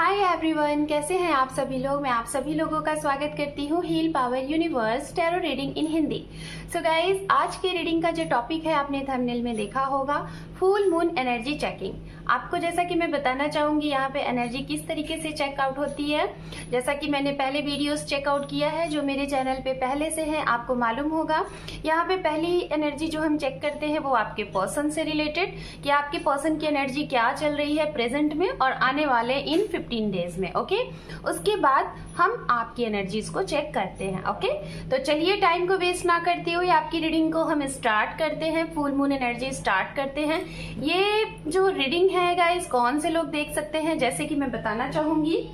Hi everyone, कैसे हैं आप सभी लोग। मैं आप सभी लोगों का स्वागत करती हूँ heal power universe tarot reading in Hindi. So guys, आज के रीडिंग का जो टॉपिक है आपने थंबनेल में देखा होगा, फुल मून एनर्जी चेकिंग। आपको जैसा कि मैं बताना चाहूंगी यहाँ पे एनर्जी किस तरीके से चेकआउट होती है। जैसा कि मैंने पहले वीडियोस चेकआउट किया है, जो मेरे चैनल पे पहले से हैं, आपको मालूम होगा। यहाँ पे पहली एनर्जी जो हम चेक करते हैं वो आपके पर्सन से रिलेटेड, कि आपके पर्सन की एनर्जी क्या चल रही है प्रेजेंट में और आने वाले इन 15 डेज में। ओके, उसके बाद हम आपकी एनर्जीज को चेक करते हैं। ओके, तो चलिए टाइम को वेस्ट ना करते हुए आपकी रीडिंग को हम स्टार्ट करते हैं। फुल मून एनर्जी स्टार्ट करते हैं। ये जो रीडिंग है गाइस, कौन से लोग देख सकते हैं, जैसे कि मैं बताना चाहूंगी,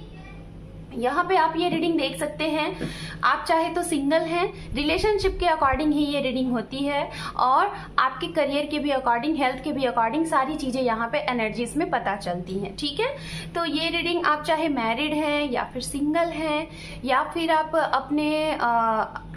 यहाँ पे आप ये रीडिंग देख सकते हैं। आप चाहे तो सिंगल हैं, रिलेशनशिप के अकॉर्डिंग ही ये रीडिंग होती है, और आपके करियर के भी अकॉर्डिंग, हेल्थ के भी अकॉर्डिंग सारी चीजें यहाँ पे एनर्जीज में पता चलती हैं। ठीक है, तो ये रीडिंग आप चाहे मैरिड हैं या फिर सिंगल हैं, या फिर आप अपने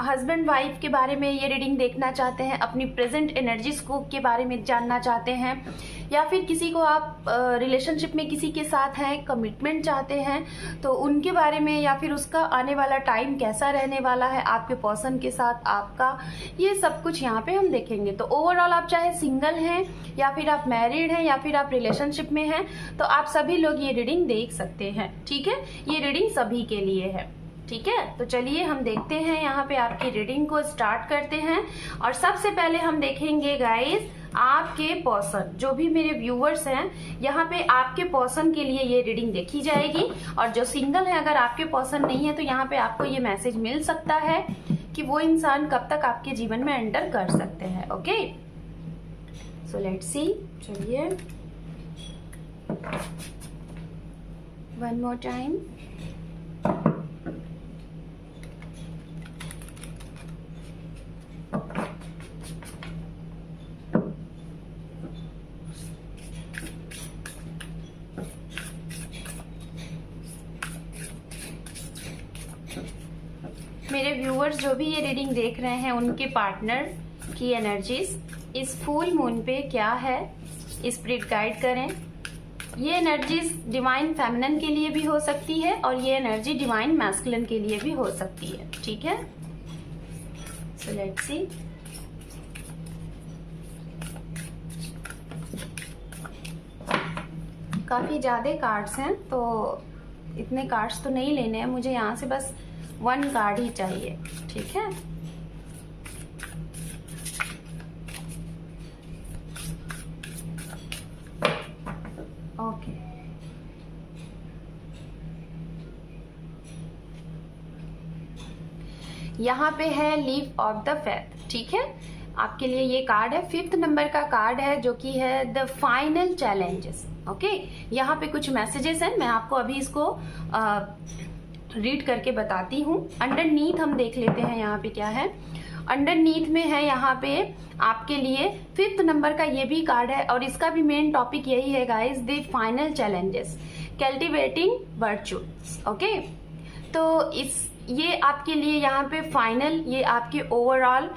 हस्बैंड वाइफ के बारे में ये रीडिंग देखना चाहते हैं, अपनी प्रेजेंट एनर्जी स्कोप के बारे में जानना चाहते हैं, या फिर किसी को आप रिलेशनशिप में किसी के साथ हैं, कमिटमेंट चाहते हैं, तो उनके बारे में, या फिर उसका आने वाला टाइम कैसा रहने वाला है आपके पर्सन के साथ आपका, ये सब कुछ यहाँ पे हम देखेंगे। तो ओवरऑल आप चाहे सिंगल हैं या फिर आप मैरिड हैं या फिर आप रिलेशनशिप में हैं, तो आप सभी लोग ये रीडिंग देख सकते हैं। ठीक है, ये रीडिंग सभी के लिए है। ठीक है, तो चलिए हम देखते हैं, यहाँ पे आपकी रीडिंग को स्टार्ट करते हैं। और सबसे पहले हम देखेंगे गाइस, आपके पर्सन, जो भी मेरे व्यूअर्स हैं, यहाँ पे आपके पर्सन के लिए ये रीडिंग देखी जाएगी। और जो सिंगल है, अगर आपके पर्सन नहीं है, तो यहाँ पे आपको ये मैसेज मिल सकता है कि वो इंसान कब तक आपके जीवन में एंटर कर सकते हैं। ओके, सो लेट्स सी। चलिए वन मोर टाइम। मेरे व्यूअर्स जो भी ये रीडिंग देख रहे हैं, उनके पार्टनर की एनर्जीज इस फुल मून पे क्या है, स्पिरिट गाइड करें। ये एनर्जीज डिवाइन फेमिनिन के लिए भी हो सकती है और ये एनर्जी डिवाइन मैस्कुलिन के लिए भी हो सकती है। ठीक है, सो लेट्स सी। काफी ज्यादा कार्ड्स हैं, तो इतने कार्ड्स तो नहीं लेने हैं मुझे, यहाँ से बस 1 कार्ड ही चाहिए। ठीक है, ओके। यहाँ पे है लीव ऑफ द फेथ। ठीक है, आपके लिए ये कार्ड है, 5th नंबर का कार्ड है, जो कि है द फाइनल चैलेंजेस। ओके, यहाँ पे कुछ मैसेजेस हैं, मैं आपको अभी इसको रीड करके बताती हूँ। अंडरनीथ हम देख लेते हैं यहाँ पे क्या है। अंडरनीथ में है यहाँ पे आपके लिए 5th नंबर का ये भी कार्ड है, और इसका भी मेन टॉपिक यही है guys, the final challenges, cultivating virtues. Okay, तो ये आपके लिए यहाँ पे फाइनल, ये आपके overall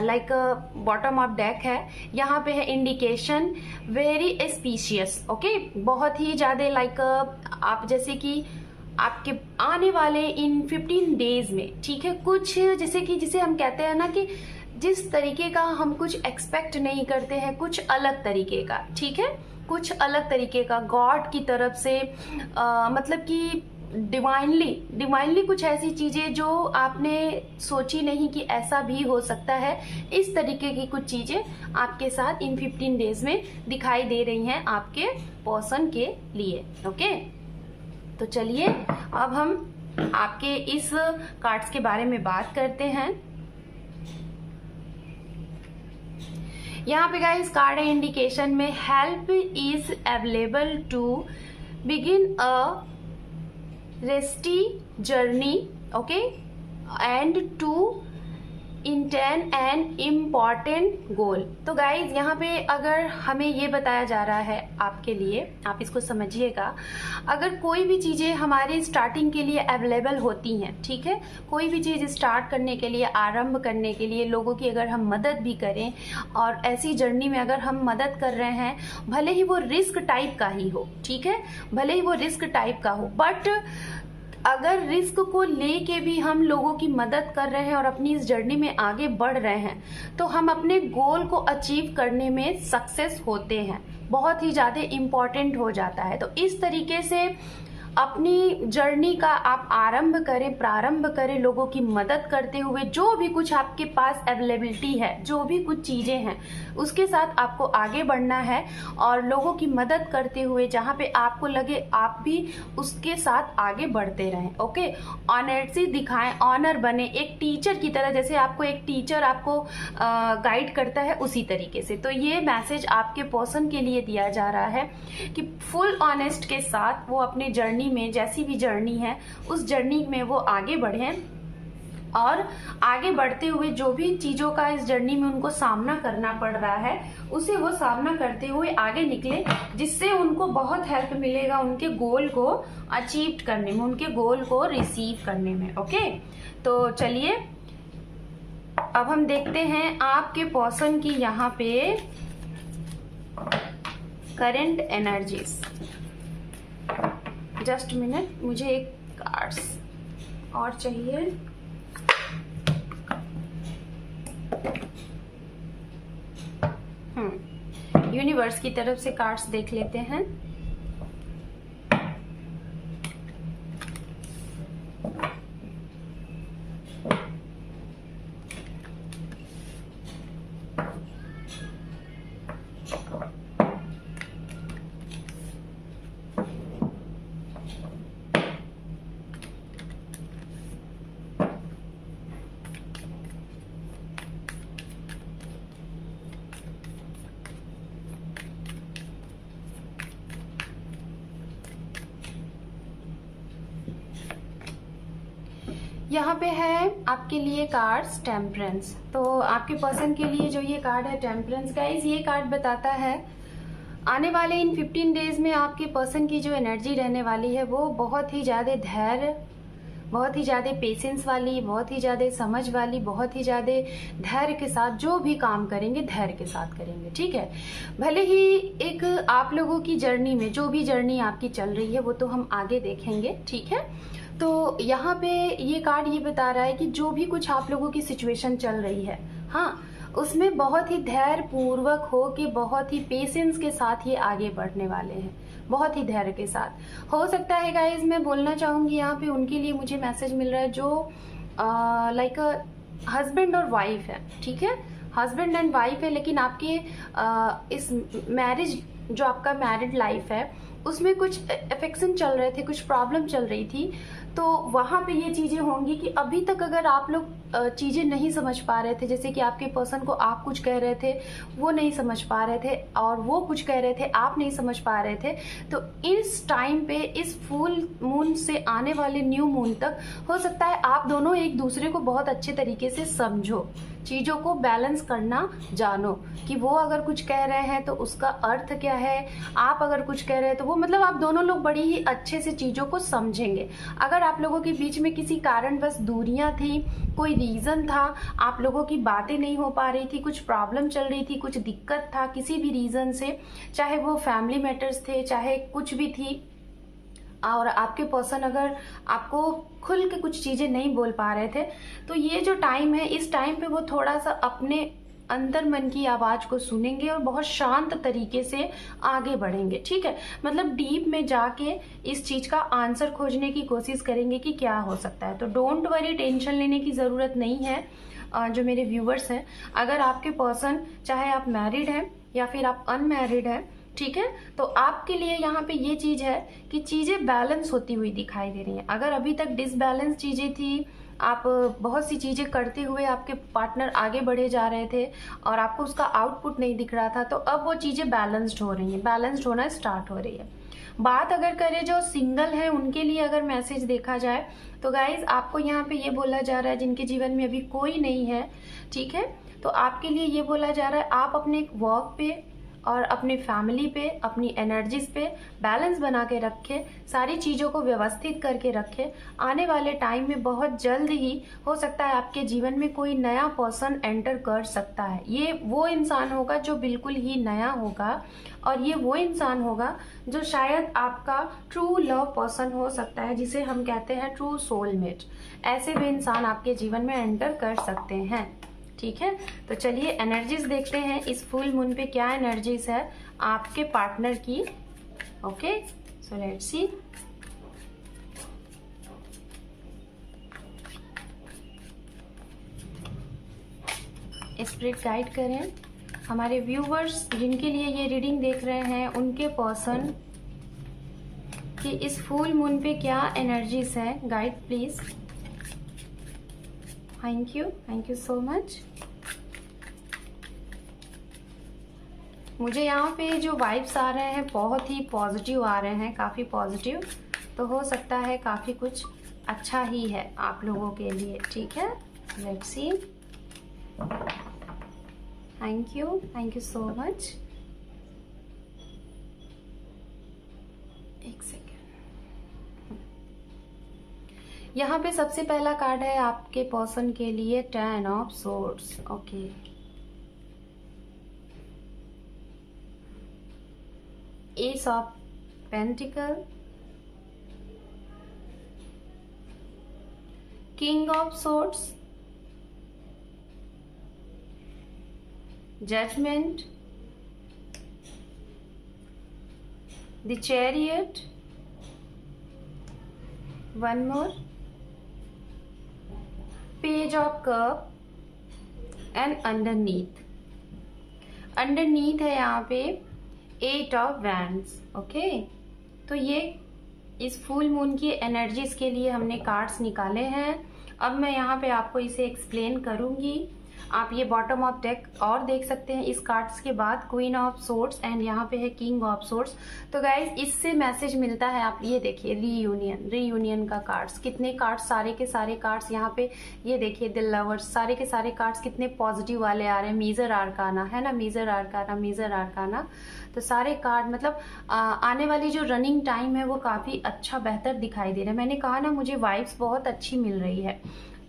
like bottom of deck है। यहाँ पे है इंडिकेशन वेरी स्पीशियस। ओके, बहुत ही ज्यादा लाइक आप जैसे कि आपके आने वाले इन 15 डेज में, ठीक है, कुछ जैसे कि जिसे हम कहते हैं ना कि जिस तरीके का हम कुछ एक्सपेक्ट नहीं करते हैं, कुछ अलग तरीके का। ठीक है, कुछ अलग तरीके का गॉड की तरफ से, मतलब कि डिवाइनली कुछ ऐसी चीजें जो आपने सोची नहीं कि ऐसा भी हो सकता है, इस तरीके की कुछ चीजें आपके साथ इन 15 डेज में दिखाई दे रही हैं आपके पर्सन के लिए। ओके, तो चलिए अब हम आपके इस कार्ड्स के बारे में बात करते हैं। यहाँ पे गाइस कार्ड है इंडिकेशन में, help is available to begin a rusty journey. Okay, and to intent and important goal. तो गाइज यहाँ पे अगर हमें ये बताया जा रहा है आपके लिए, आप इसको समझिएगा, अगर कोई भी चीज़ें हमारे स्टार्टिंग के लिए अवेलेबल होती हैं, ठीक है, कोई भी चीज़ स्टार्ट करने के लिए, आरंभ करने के लिए लोगों की अगर हम मदद भी करें और ऐसी जर्नी में अगर हम मदद कर रहे हैं, भले ही वो रिस्क टाइप का ही हो, ठीक है, भले ही वो रिस्क टाइप का हो, बट अगर रिस्क को लेके भी हम लोगों की मदद कर रहे हैं और अपनी इस जर्नी में आगे बढ़ रहे हैं, तो हम अपने गोल को अचीव करने में सक्सेस होते हैं, बहुत ही ज़्यादा इम्पॉर्टेंट हो जाता है। तो इस तरीके से अपनी जर्नी का आप आरंभ करें, प्रारंभ करें लोगों की मदद करते हुए। जो भी कुछ आपके पास अवेलेबिलिटी है, जो भी कुछ चीज़ें हैं, उसके साथ आपको आगे बढ़ना है और लोगों की मदद करते हुए जहाँ पे आपको लगे आप भी उसके साथ आगे बढ़ते रहें। ओके, ऑनेस्टी दिखाएं, ऑनर बने, एक टीचर की तरह, जैसे आपको एक टीचर आपको गाइड करता है उसी तरीके से। तो ये मैसेज आपके पर्सन के लिए दिया जा रहा है कि फुल ऑनेस्ट के साथ वो अपनी जर्नी में, जैसी भी जर्नी है उस जर्नी में वो आगे बढ़ें और आगे बढ़ते हुए जो भी चीज़ों का इस जर्नी में उनको सामना करना पड़ रहा है उसे वो सामना करते हुए आगे निकले, जिससे उनको बहुत हेल्प मिलेगा उनके गोल को अचीव करने में, उनके गोल को रिसीव करने में। ओके, तो चलिए अब हम देखते हैं आपके पर्सन की यहाँ पे करंट एनर्जीज। जस्ट मिनट, मुझे एक कार्ड्स और चाहिए। यूनिवर्स की तरफ से कार्ड्स देख लेते हैं। यहाँ पे है आपके लिए कार्ड्स टेम्परेंस। तो आपके पर्सन के लिए जो ये कार्ड है टेम्परेंस, गाइस ये कार्ड बताता है आने वाले इन 15 डेज में आपके पर्सन की जो एनर्जी रहने वाली है वो बहुत ही ज़्यादा धैर्य, बहुत ही ज़्यादा पेशेंस वाली, बहुत ही ज़्यादा समझ वाली, बहुत ही ज़्यादा धैर्य के साथ जो भी काम करेंगे धैर्य के साथ करेंगे, ठीक है। भले ही एक आप लोगों की जर्नी में जो भी जर्नी आपकी चल रही है वो तो हम आगे देखेंगे, ठीक है। तो यहाँ पे ये कार्ड ये बता रहा है कि जो भी कुछ आप लोगों की सिचुएशन चल रही है, हाँ, उसमें बहुत ही धैर्य पूर्वक हो के, बहुत ही पेशेंस के साथ ये आगे बढ़ने वाले हैं, बहुत ही धैर्य के साथ। हो सकता है गाइज मैं बोलना चाहूँगी यहाँ पे उनके लिए मुझे मैसेज मिल रहा है जो लाइक हस्बैंड और वाइफ है, ठीक है, हस्बैंड एंड वाइफ है, लेकिन आपके इस मैरिज, जो आपका मैरिड लाइफ है उसमें कुछ अफेक्शन चल रहे थे, कुछ प्रॉब्लम चल रही थी। तो वहाँ पे ये चीज़ें होंगी कि अभी तक अगर आप लोग चीज़ें नहीं समझ पा रहे थे, जैसे कि आपके पर्सन को आप कुछ कह रहे थे वो नहीं समझ पा रहे थे और वो कुछ कह रहे थे आप नहीं समझ पा रहे थे, तो इस टाइम पे, इस फुल मून से आने वाले न्यू मून तक हो सकता है आप दोनों एक दूसरे को बहुत अच्छे तरीके से समझो, चीज़ों को बैलेंस करना जानो कि वो अगर कुछ कह रहे हैं तो उसका अर्थ क्या है, आप अगर कुछ कह रहे हैं तो वो, मतलब आप दोनों लोग बड़ी ही अच्छे से चीज़ों को समझेंगे। अगर आप लोगों के बीच में किसी कारणवश दूरियां थी, कोई रीज़न था, आप लोगों की बातें नहीं हो पा रही थी, कुछ प्रॉब्लम चल रही थी, कुछ दिक्कत था किसी भी रीज़न से, चाहे वो फैमिली मैटर्स थे, चाहे कुछ भी थी, और आपके पर्सन अगर आपको खुल के कुछ चीज़ें नहीं बोल पा रहे थे, तो ये जो टाइम है, इस टाइम पे वो थोड़ा सा अपने अंतर मन की आवाज़ को सुनेंगे और बहुत शांत तरीके से आगे बढ़ेंगे, ठीक है। मतलब डीप में जाके इस चीज़ का आंसर खोजने की कोशिश करेंगे कि क्या हो सकता है। तो डोंट वरी, टेंशन लेने की ज़रूरत नहीं है। जो मेरे व्यूवर्स हैं, अगर आपके पर्सन, चाहे आप मैरिड हैं या फिर आप अनमैरिड हैं, ठीक है, तो आपके लिए यहाँ पे ये चीज़ है कि चीज़ें बैलेंस होती हुई दिखाई दे रही हैं। अगर अभी तक डिसबैलेंस चीज़ें थी, आप बहुत सी चीज़ें करते हुए आपके पार्टनर आगे बढ़े जा रहे थे और आपको उसका आउटपुट नहीं दिख रहा था, तो अब वो चीज़ें बैलेंस्ड हो रही हैं, बैलेंस्ड होना स्टार्ट हो रही है। बात अगर करें जो सिंगल है उनके लिए अगर मैसेज देखा जाए तो गाइज आपको यहाँ पे ये बोला जा रहा है जिनके जीवन में अभी कोई नहीं है, ठीक है, तो आपके लिए ये बोला जा रहा है आप अपने वर्क पे और अपने फैमिली पे, अपनी एनर्जीज पे बैलेंस बना के रखें, सारी चीज़ों को व्यवस्थित करके रखें। आने वाले टाइम में बहुत जल्द ही हो सकता है आपके जीवन में कोई नया पर्सन एंटर कर सकता है। ये वो इंसान होगा जो बिल्कुल ही नया होगा और ये वो इंसान होगा जो शायद आपका ट्रू लव पर्सन हो सकता है, जिसे हम कहते हैं ट्रू सोलमेट। ऐसे भी इंसान आपके जीवन में एंटर कर सकते हैं, ठीक है। तो चलिए एनर्जीज देखते हैं इस फुल मून पे क्या एनर्जीज है आपके पार्टनर की। Okay, so let's C. Spirit guide करें हमारे व्यूवर्स जिनके लिए ये रीडिंग देख रहे हैं, उनके पर्सन कि इस फुल मून पे क्या एनर्जीज है। Guide please. Thank you so much. मुझे यहाँ पे जो वाइब्स आ रहे हैं बहुत ही पॉजिटिव आ रहे हैं, काफ़ी पॉजिटिव, तो हो सकता है काफ़ी कुछ अच्छा ही है आप लोगों के लिए, ठीक है। Let's see. Thank you so much. एक सेकेंड। यहाँ पे सबसे पहला कार्ड है आपके पर्सन के लिए 10 of swords. Okay, ace of pentacle, king of swords, judgement, the chariot, one more, page of cup and underneath है यहाँ पे 8 ऑफ वैंड्स। ओके, तो ये इस फुल मून की एनर्जीज के लिए हमने कार्ड्स निकाले हैं। अब मैं यहाँ पे आपको इसे एक्सप्लेन करूंगी। आप ये बॉटम ऑफ डेक और देख सकते हैं। इस कार्ड्स के बाद क्वीन ऑफ सोर्ड्स एंड यहाँ पे है किंग ऑफ सोर्ड्स। तो गाइज इससे मैसेज मिलता है, आप ये देखिए रीयूनियन का कार्ड्स, कितने कार्ड्स, सारे के सारे कार्ड्स यहाँ पे ये देखिए द लवर्स, सारे के सारे कार्ड्स कितने पॉजिटिव वाले आ रहे हैं। मेजर आर्काना है ना, मेजर आर्काना, तो सारे कार्ड मतलब आने वाली जो रनिंग टाइम है वो काफ़ी अच्छा बेहतर दिखाई दे रहा है। मैंने कहा ना मुझे वाइब्स बहुत अच्छी मिल रही है।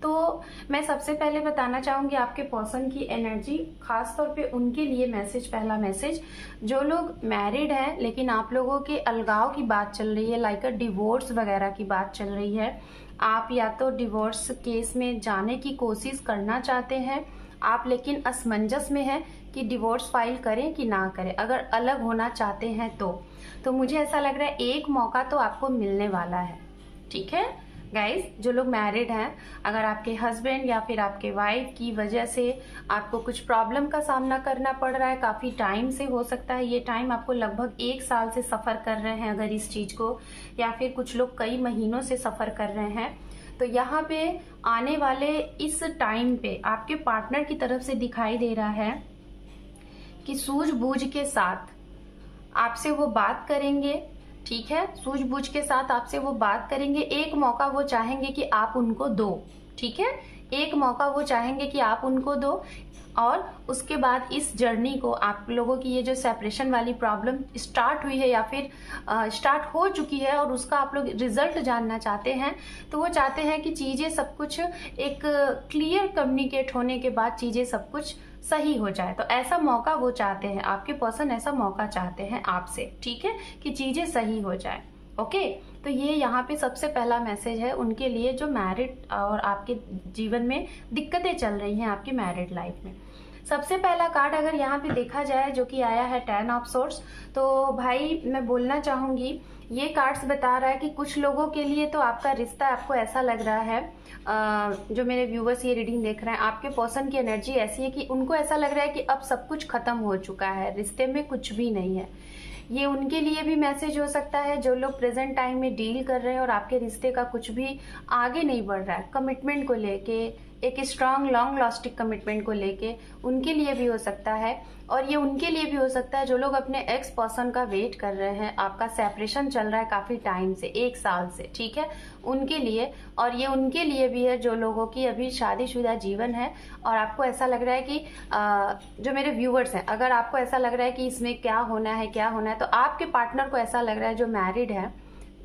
तो मैं सबसे पहले बताना चाहूँगी आपके पर्सन की एनर्जी, खास तौर पे उनके लिए मैसेज, पहला मैसेज, जो लोग मैरिड हैं लेकिन आप लोगों के अलगाव की बात चल रही है, लाइक डिवोर्स वगैरह की बात चल रही है। आप या तो डिवोर्स केस में जाने की कोशिश करना चाहते हैं आप, लेकिन असमंजस में है कि डिवोर्स फाइल करें कि ना करें। अगर अलग होना चाहते हैं तो मुझे ऐसा लग रहा है एक मौका तो आपको मिलने वाला है, ठीक है गाइज। जो लोग मैरिड हैं, अगर आपके हस्बैंड या फिर आपके वाइफ की वजह से आपको कुछ प्रॉब्लम का सामना करना पड़ रहा है, काफ़ी टाइम से हो सकता है, ये टाइम आपको लगभग 1 साल से सफ़र कर रहे हैं अगर इस चीज़ को, या फिर कुछ लोग कई महीनों से सफ़र कर रहे हैं, तो यहाँ पे आने वाले इस टाइम पे आपके पार्टनर की तरफ से दिखाई दे रहा है कि सूझबूझ के साथ आपसे वो बात करेंगे, ठीक है, सूझबूझ के साथ आपसे वो बात करेंगे। एक मौका वो चाहेंगे कि आप उनको दो, ठीक है, एक मौका वो चाहेंगे कि आप उनको दो, और उसके बाद इस जर्नी को, आप लोगों की ये जो सेपरेशन वाली प्रॉब्लम स्टार्ट हुई है या फिर स्टार्ट हो चुकी है और उसका आप लोग रिजल्ट जानना चाहते हैं, तो वो चाहते हैं कि चीज़ें सब कुछ एक क्लियर कम्युनिकेट होने के बाद चीज़ें सब कुछ सही हो जाए। तो ऐसा मौका वो चाहते हैं, आपके पर्सन ऐसा मौका चाहते हैं आपसे, ठीक है, कि चीज़ें सही हो जाए। ओके, तो ये यहाँ पे सबसे पहला मैसेज है उनके लिए जो मैरिड और आपके जीवन में दिक्कतें चल रही हैं आपकी मैरिड लाइफ में। सबसे पहला कार्ड अगर यहाँ पे देखा जाए जो कि आया है 10 ऑफ सोर्ड्स, तो भाई मैं बोलना चाहूँगी ये कार्ड्स बता रहा है कि कुछ लोगों के लिए तो आपका रिश्ता, आपको ऐसा लग रहा है, जो मेरे व्यूवर्स ये रीडिंग देख रहे हैं, आपके पर्सन की एनर्जी ऐसी है कि उनको ऐसा लग रहा है कि अब सब कुछ खत्म हो चुका है, रिश्ते में कुछ भी नहीं है। ये उनके लिए भी मैसेज हो सकता है जो लोग प्रेजेंट टाइम में डील कर रहे हैं और आपके रिश्ते का कुछ भी आगे नहीं बढ़ रहा है, कमिटमेंट को लेके, एक स्ट्रांग लॉन्ग लास्टिंग कमिटमेंट को लेके, उनके लिए भी हो सकता है। और ये उनके लिए भी हो सकता है जो लोग अपने एक्स पर्सन का वेट कर रहे हैं, आपका सेपरेशन चल रहा है काफी टाइम से, 1 साल से, ठीक है, उनके लिए। और ये उनके लिए भी है जो लोगों की अभी शादीशुदा जीवन है और आपको ऐसा लग रहा है कि जो मेरे व्यूअर्स हैं, अगर आपको ऐसा लग रहा है कि इसमें क्या होना है क्या होना है, तो आपके पार्टनर को ऐसा लग रहा है, जो मैरिड है,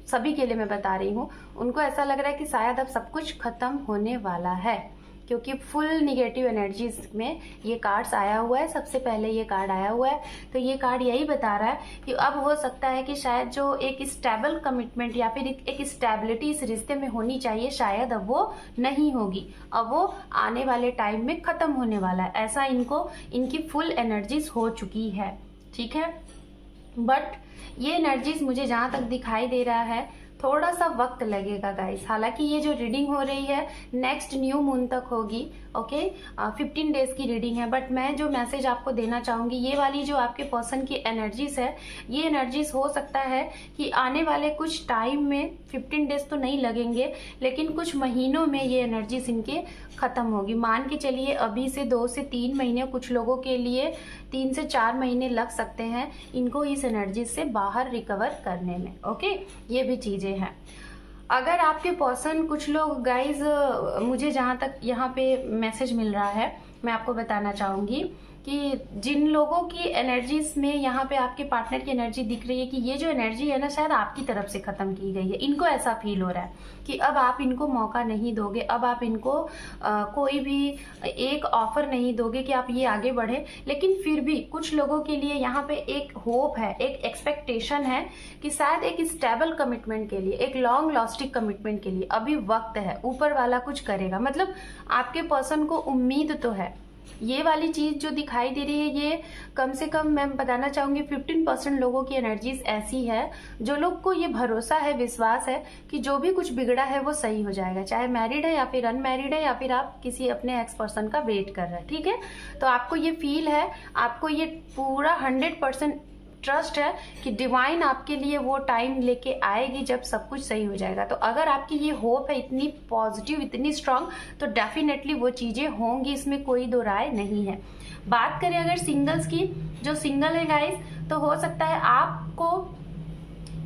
सभी के लिए मैं बता रही हूँ, उनको ऐसा लग रहा है कि शायद अब सब कुछ खत्म होने वाला है, क्योंकि फुल निगेटिव एनर्जीज में ये कार्ड्स आया हुआ है। सबसे पहले ये कार्ड आया हुआ है, तो ये कार्ड यही बता रहा है कि अब हो सकता है कि शायद जो एक स्टेबल कमिटमेंट या फिर एक स्टेबिलिटी इस रिश्ते में होनी चाहिए, शायद अब वो नहीं होगी, अब वो आने वाले टाइम में खत्म होने वाला है। ऐसा इनकी फुल एनर्जीज हो चुकी है, ठीक है। बट ये एनर्जीज मुझे जहां तक दिखाई दे रहा है थोड़ा सा वक्त लगेगा गाइस। हालांकि ये जो रीडिंग हो रही है नेक्स्ट न्यू मून तक होगी, ओके, 15 डेज की रीडिंग है। बट मैं जो मैसेज आपको देना चाहूंगी, ये वाली जो आपके पर्सन की एनर्जीज है, ये एनर्जीज हो सकता है कि आने वाले कुछ टाइम में, 15 डेज तो नहीं लगेंगे, लेकिन कुछ महीनों में ये एनर्जीज इनके खत्म होगी। मान के चलिए अभी से 2 से 3 महीने, कुछ लोगों के लिए 3 से 4 महीने लग सकते हैं इनको इस एनर्जी से बाहर रिकवर करने में, ओके। ये भी चीजें हैं। अगर आपके पर्सन, कुछ लोग गाइज, मुझे जहां तक यहाँ पे मैसेज मिल रहा है, मैं आपको बताना चाहूंगी कि जिन लोगों की एनर्जीज में यहाँ पे आपके पार्टनर की एनर्जी दिख रही है कि ये जो एनर्जी है ना, शायद आपकी तरफ से खत्म की गई है। इनको ऐसा फील हो रहा है कि अब आप इनको मौका नहीं दोगे, अब आप इनको कोई भी एक ऑफर नहीं दोगे कि आप ये आगे बढ़े। लेकिन फिर भी कुछ लोगों के लिए यहाँ पे एक होप है, एक एक्सपेक्टेशन है कि शायद एक स्टेबल कमिटमेंट के लिए, एक लॉन्ग लास्टिंग कमिटमेंट के लिए अभी वक्त है, ऊपर वाला कुछ करेगा। मतलब आपके पर्सन को उम्मीद तो है। ये वाली चीज जो दिखाई दे रही है, ये कम से कम मैं बताना चाहूंगी 15% लोगों की एनर्जीज ऐसी है जो लोग को ये भरोसा है, विश्वास है कि जो भी कुछ बिगड़ा है वो सही हो जाएगा, चाहे मैरिड है या फिर अनमैरिड है या फिर आप किसी अपने एक्स पर्सन का वेट कर रहे हैं, ठीक है। तो आपको ये फील है, आपको ये पूरा 100% ट्रस्ट है कि डिवाइन आपके लिए वो टाइम लेके आएगी जब सब कुछ सही हो जाएगा। तो अगर आपकी ये होप है इतनी पॉजिटिव, इतनी स्ट्रांग, तो डेफिनेटली वो चीजें होंगी, इसमें कोई दो राय नहीं है। बात करें अगर सिंगल्स की, जो सिंगल है गाइस, तो हो सकता है आपको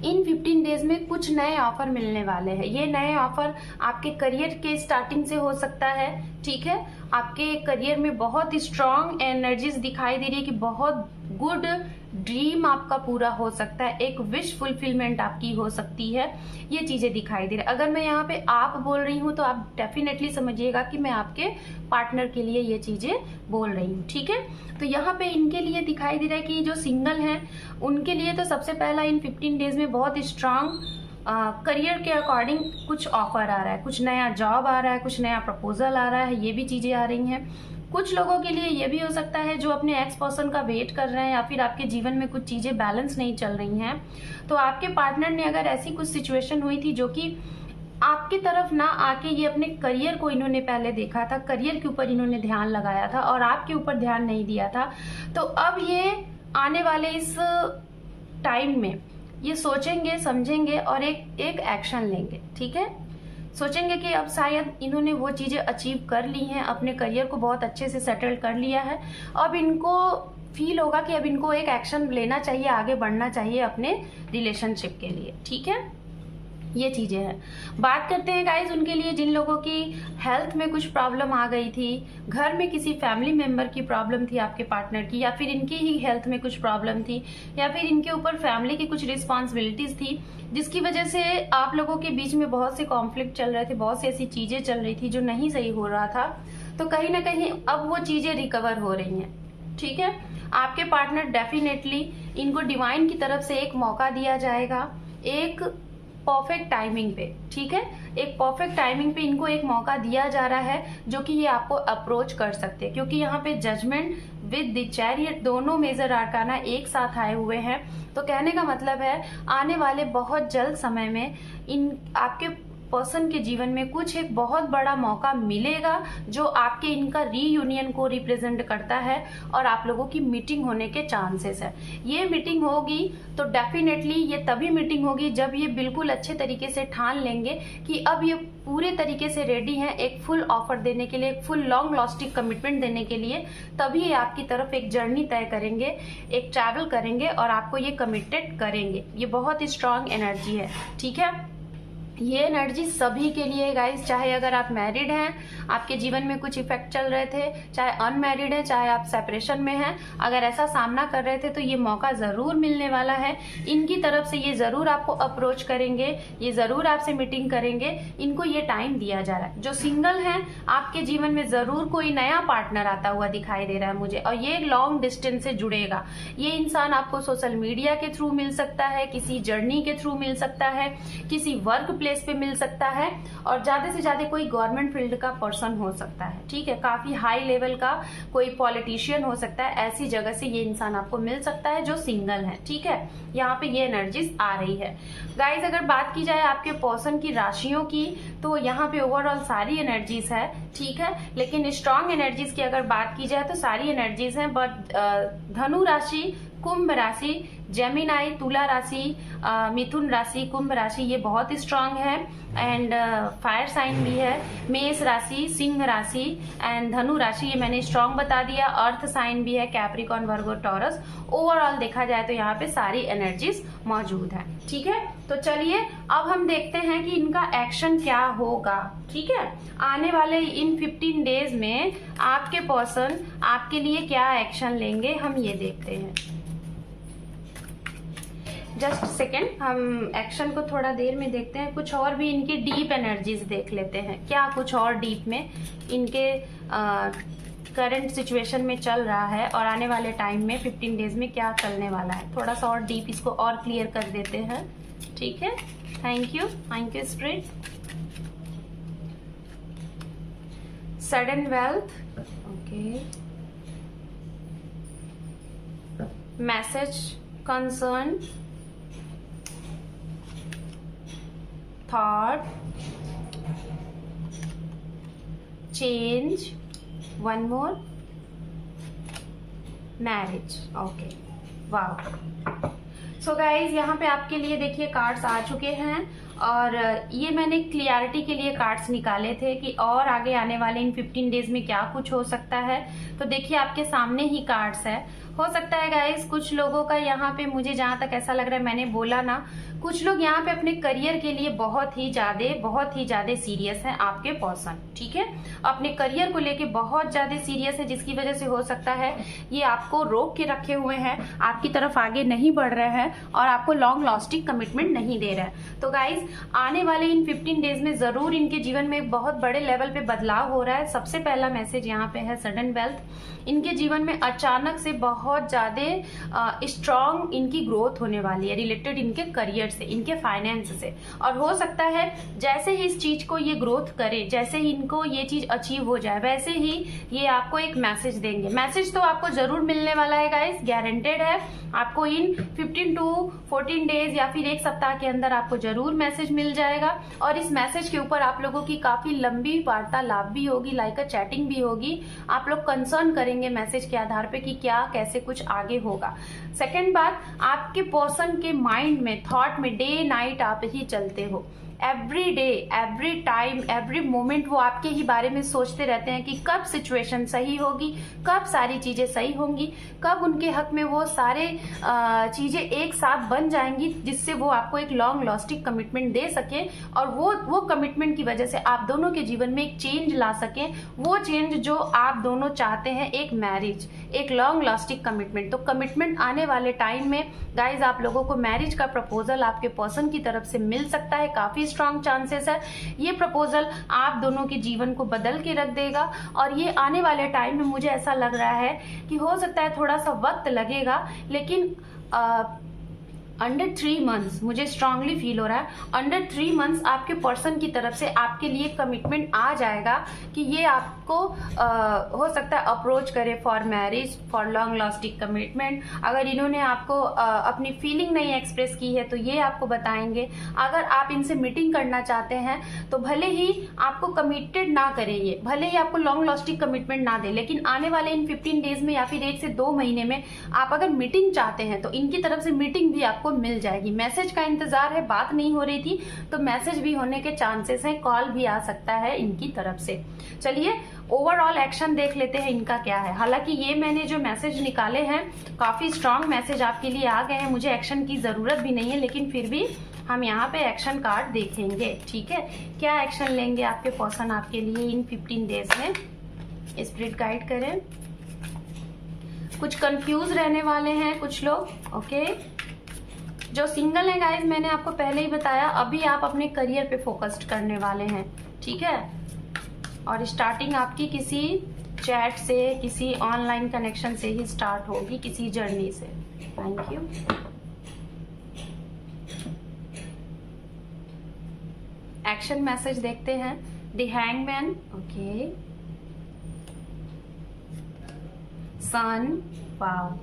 इन 15 डेज में कुछ नए ऑफर मिलने वाले हैं। ये नए ऑफर आपके करियर के स्टार्टिंग से हो सकता है, ठीक है। आपके करियर में बहुत स्ट्रांग एनर्जीज दिखाई दे रही है कि बहुत गुड ड्रीम आपका पूरा हो सकता है, एक विश फुलफिलमेंट आपकी हो सकती है, ये चीजें दिखाई दे रही है। अगर मैं यहाँ पे आप बोल रही हूँ तो आप डेफिनेटली समझिएगा कि मैं आपके पार्टनर के लिए ये चीजें बोल रही हूँ, ठीक है। तो यहाँ पे इनके लिए दिखाई दे रहा है कि जो सिंगल हैं उनके लिए तो सबसे पहला इन 15 डेज में बहुत स्ट्रांग करियर के अकॉर्डिंग कुछ ऑफर आ रहा है, कुछ नया जॉब आ रहा है, कुछ नया प्रपोजल आ रहा है, ये भी चीजें आ रही हैं। कुछ लोगों के लिए ये भी हो सकता है जो अपने एक्स पर्सन का वेट कर रहे हैं या फिर आपके जीवन में कुछ चीजें बैलेंस नहीं चल रही हैं, तो आपके पार्टनर ने अगर ऐसी कुछ सिचुएशन हुई थी जो कि आपकी तरफ ना आके, ये अपने करियर को इन्होंने पहले देखा था, करियर के ऊपर इन्होंने ध्यान लगाया था और आपके ऊपर ध्यान नहीं दिया था, तो अब ये आने वाले इस टाइम में ये सोचेंगे, समझेंगे और एक एक्शन लेंगे, ठीक है। सोचेंगे कि अब शायद इन्होंने वो चीजें अचीव कर ली हैं, अपने करियर को बहुत अच्छे से सेटल कर लिया है, अब इनको फील होगा कि अब इनको एक एक्शन लेना चाहिए, आगे बढ़ना चाहिए अपने रिलेशनशिप के लिए, ठीक है। ये चीजें हैं। बात करते हैं गाइज उनके लिए जिन लोगों की हेल्थ में कुछ प्रॉब्लम आ गई थी, घर में किसी फैमिली मेंबर की प्रॉब्लम थी आपके पार्टनर की, या फिर इनकी ही हेल्थ में कुछ प्रॉब्लम थी, या फिर इनके ऊपर फैमिली की कुछ रिस्पॉन्सिबिलिटीज थी जिसकी वजह से आप लोगों के बीच में बहुत से कॉन्फ्लिक्ट चल रहे थे, बहुत सी ऐसी चीजें चल रही थी जो नहीं सही हो रहा था। तो कहीं ना कहीं अब वो चीजें रिकवर हो रही हैं, ठीक है। आपके पार्टनर डेफिनेटली, इनको डिवाइन की तरफ से एक मौका दिया जाएगा, एक परफेक्ट टाइमिंग पे, ठीक है। एक परफेक्ट टाइमिंग पे इनको एक मौका दिया जा रहा है जो कि ये आपको अप्रोच कर सकते हैं, क्योंकि यहाँ पे जजमेंट विद द चैरियट दोनों मेजर आर्काना एक साथ आए हुए हैं। तो कहने का मतलब है आने वाले बहुत जल्द समय में इन आपके पर्सन के जीवन में कुछ एक बहुत बड़ा मौका मिलेगा जो आपके इनका रीयूनियन को रिप्रेजेंट करता है और आप लोगों की मीटिंग होने के चांसेस है। ये मीटिंग होगी तो डेफिनेटली ये तभी मीटिंग होगी जब ये बिल्कुल अच्छे तरीके से ठान लेंगे कि अब ये पूरे तरीके से रेडी हैं एक फुल ऑफर देने के लिए, एक फुल लॉन्ग लास्टिंग कमिटमेंट देने के लिए। तभी ये आपकी तरफ एक जर्नी तय करेंगे, एक ट्रैवल करेंगे और आपको ये कमिटेड करेंगे। ये बहुत ही स्ट्रांग एनर्जी है, ठीक है। ये एनर्जी सभी के लिए गाइस, चाहे अगर आप मैरिड हैं, आपके जीवन में कुछ इफेक्ट चल रहे थे, चाहे अनमैरिड हैं, चाहे आप सेपरेशन में हैं, अगर ऐसा सामना कर रहे थे तो ये मौका जरूर मिलने वाला है। इनकी तरफ से ये जरूर आपको अप्रोच करेंगे, ये जरूर आपसे मीटिंग करेंगे, इनको ये टाइम दिया जा रहा है। जो सिंगल हैं, आपके जीवन में जरूर कोई नया पार्टनर आता हुआ दिखाई दे रहा है मुझे, और ये लॉन्ग डिस्टेंस से जुड़ेगा। ये इंसान आपको सोशल मीडिया के थ्रू मिल सकता है, किसी जर्नी के थ्रू मिल सकता है, किसी वर्क प्लेस पे मिल सकता है, और ज्यादा से ज्यादा कोई गवर्नमेंट फील्ड का पर्सन हो सकता है, ठीक है। काफी हाई लेवल का कोई पॉलिटिशियन हो सकता है। ऐसी जगह से ये इंसान आपको मिल सकता है जो सिंगल है, ठीक है। यहाँ पे ये एनर्जीज आ रही है गाइज। अगर बात की जाए आपके पर्सन की राशियों की तो यहाँ पे ओवरऑल सारी एनर्जीज है, ठीक है। लेकिन स्ट्रांग एनर्जीज की अगर बात की जाए तो सारी एनर्जीज हैं, बट धनु राशि, कुंभ राशि, जेमिनाई, तुला राशि, मिथुन राशि, कुंभ राशि ये बहुत ही स्ट्रांग है। एंड फायर साइन भी है, मेष राशि, सिंह राशि एंड धनु राशि ये मैंने स्ट्रांग बता दिया। अर्थ साइन भी है, कैप्रिकॉन, वर्गो, टॉरस। ओवरऑल देखा जाए तो यहाँ पे सारी एनर्जीज मौजूद है, ठीक है। तो चलिए अब हम देखते हैं कि इनका एक्शन क्या होगा, ठीक है। आने वाले इन 15 डेज में आपके पर्सन आपके लिए क्या एक्शन लेंगे हम ये देखते हैं। जस्ट सेकेंड, हम एक्शन को थोड़ा देर में देखते हैं। कुछ और भी इनकी डीप एनर्जीज देख लेते हैं, क्या कुछ और डीप में इनके करंट सिचुएशन में चल रहा है और आने वाले टाइम में 15 डेज में क्या चलने वाला है। थोड़ा सा और डीप इसको और क्लियर कर देते हैं, ठीक है। Thank you spirit. Sudden wealth, okay. Message, concern, thought, change, one more, marriage, okay, wow. So guys यहाँ पे आपके लिए देखिए कार्ड्स आ चुके हैं और ये मैंने क्लियरिटी के लिए कार्ड्स निकाले थे कि और आगे आने वाले इन 15 डेज में क्या कुछ हो सकता है। तो देखिए आपके सामने ही कार्ड्स है। हो सकता है गाइस कुछ लोगों का यहाँ पे, मुझे जहां तक ऐसा लग रहा है, मैंने बोला ना, कुछ लोग यहाँ पे अपने करियर के लिए बहुत ही ज्यादा सीरियस है आपके पर्सन, ठीक है। अपने करियर को लेके बहुत ज्यादा सीरियस है, जिसकी वजह से हो सकता है ये आपको रोक के रखे हुए हैं, आपकी तरफ आगे नहीं बढ़ रहे हैं और आपको लॉन्ग लास्टिंग कमिटमेंट नहीं दे रहे हैं। तो गाइज आने वाले इन 15 डेज में जरूर इनके जीवन में एक बहुत बड़े लेवल पे बदलाव हो रहा है। सबसे पहला मैसेज यहाँ पे है सडन वेल्थ। इनके जीवन में अचानक से बहुत ज्यादा स्ट्रांग इनकी ग्रोथ होने वाली है रिलेटेड इनके करियर से, इनके फाइनेंस से। और हो सकता है जैसे ही इस चीज को ये ग्रोथ करे, जैसे ही इनको ये चीज अचीव हो जाए, वैसे ही ये आपको एक मैसेज देंगे। मैसेज तो आपको जरूर मिलने वाला है गाइस, गारंटेड है। आपको इन 15 to 14 डेज या फिर एक सप्ताह के अंदर आपको जरूर मैसेज मिल जाएगा। और इस मैसेज के ऊपर आप लोगों की काफी लंबी वार्तालाप भी होगी, लाइक अ चैटिंग भी होगी। आप लोग कंसर्न करेंगे मैसेज के आधार पे कि क्या कैसे कुछ आगे होगा। सेकंड बात, आपके पर्सन के माइंड में, थॉट में डे नाइट आप ही चलते हो। Every day, every time, every moment वो आपके ही बारे में सोचते रहते हैं कि कब सिचुएशन सही होगी, कब सारी चीजें सही होंगी, कब उनके हक में वो सारे चीजें एक साथ बन जाएंगी जिससे वो आपको एक लॉन्ग लास्टिंग कमिटमेंट दे सके और वो कमिटमेंट की वजह से आप दोनों के जीवन में एक चेंज ला सके। वो चेंज जो आप दोनों चाहते हैं, एक मैरिज, एक लॉन्ग लास्टिंग कमिटमेंट। तो कमिटमेंट आने वाले टाइम में गाइज आप लोगों को मैरिज का प्रपोजल आपके पर्सन की तरफ से मिल सकता है। काफी स्ट्रांग चांसेस है। ये प्रपोजल आप दोनों के जीवन को बदल के रख देगा और ये आने वाले टाइम में मुझे ऐसा लग रहा है कि हो सकता है थोड़ा सा वक्त लगेगा, लेकिन अंडर 3 मंथ्स, मुझे स्ट्रांगली फील हो रहा है अंडर 3 मंथ्स आपके पर्सन की तरफ से आपके लिए कमिटमेंट आ जाएगा कि ये आपको हो सकता है अप्रोच करे for marriage, for long lasting commitment. अगर इन्होंने आपको अपनी फीलिंग नहीं एक्सप्रेस की है तो ये आपको बताएंगे। अगर आप इनसे मीटिंग करना चाहते हैं तो भले ही आपको कमिटेड ना करें, ये भले ही आपको लॉन्ग लास्टिंग कमिटमेंट ना दे, लेकिन आने वाले इन 15 डेज में या फिर 1 से 2 महीने में आप अगर मीटिंग चाहते हैं तो इनकी तरफ से मीटिंग भी आपको मिल जाएगी। मैसेज का इंतजार है, बात नहीं हो रही थी तो मैसेज भी होने के चांसेस हैं, कॉल भी आ सकता है इनकी तरफ से। चलिए ओवरऑल एक्शन देख लेते हैं इनका क्या है। हालांकि ये मैंने जो मैसेज निकाले हैं काफी स्ट्रांग मैसेज आपके लिए आ गए हैं, मुझे एक्शन की जरूरत भी नहीं है, लेकिन फिर भी हम यहाँ पे एक्शन कार्ड देखेंगे। ठीक है, क्या एक्शन लेंगे आपके पर्सन आपके लिए इन 15 डेज में, स्पिरिट गाइड करें। कुछ कंफ्यूज रहने वाले हैं कुछ लोग। ओके, जो सिंगल है गाइस, मैंने आपको पहले ही बताया अभी आप अपने करियर पे फोकस्ड करने वाले हैं। ठीक है, और स्टार्टिंग आपकी किसी चैट से, किसी ऑनलाइन कनेक्शन से ही स्टार्ट होगी, किसी जर्नी से। Thank you. एक्शन मैसेज देखते हैं। The hangman, okay, sun, wow,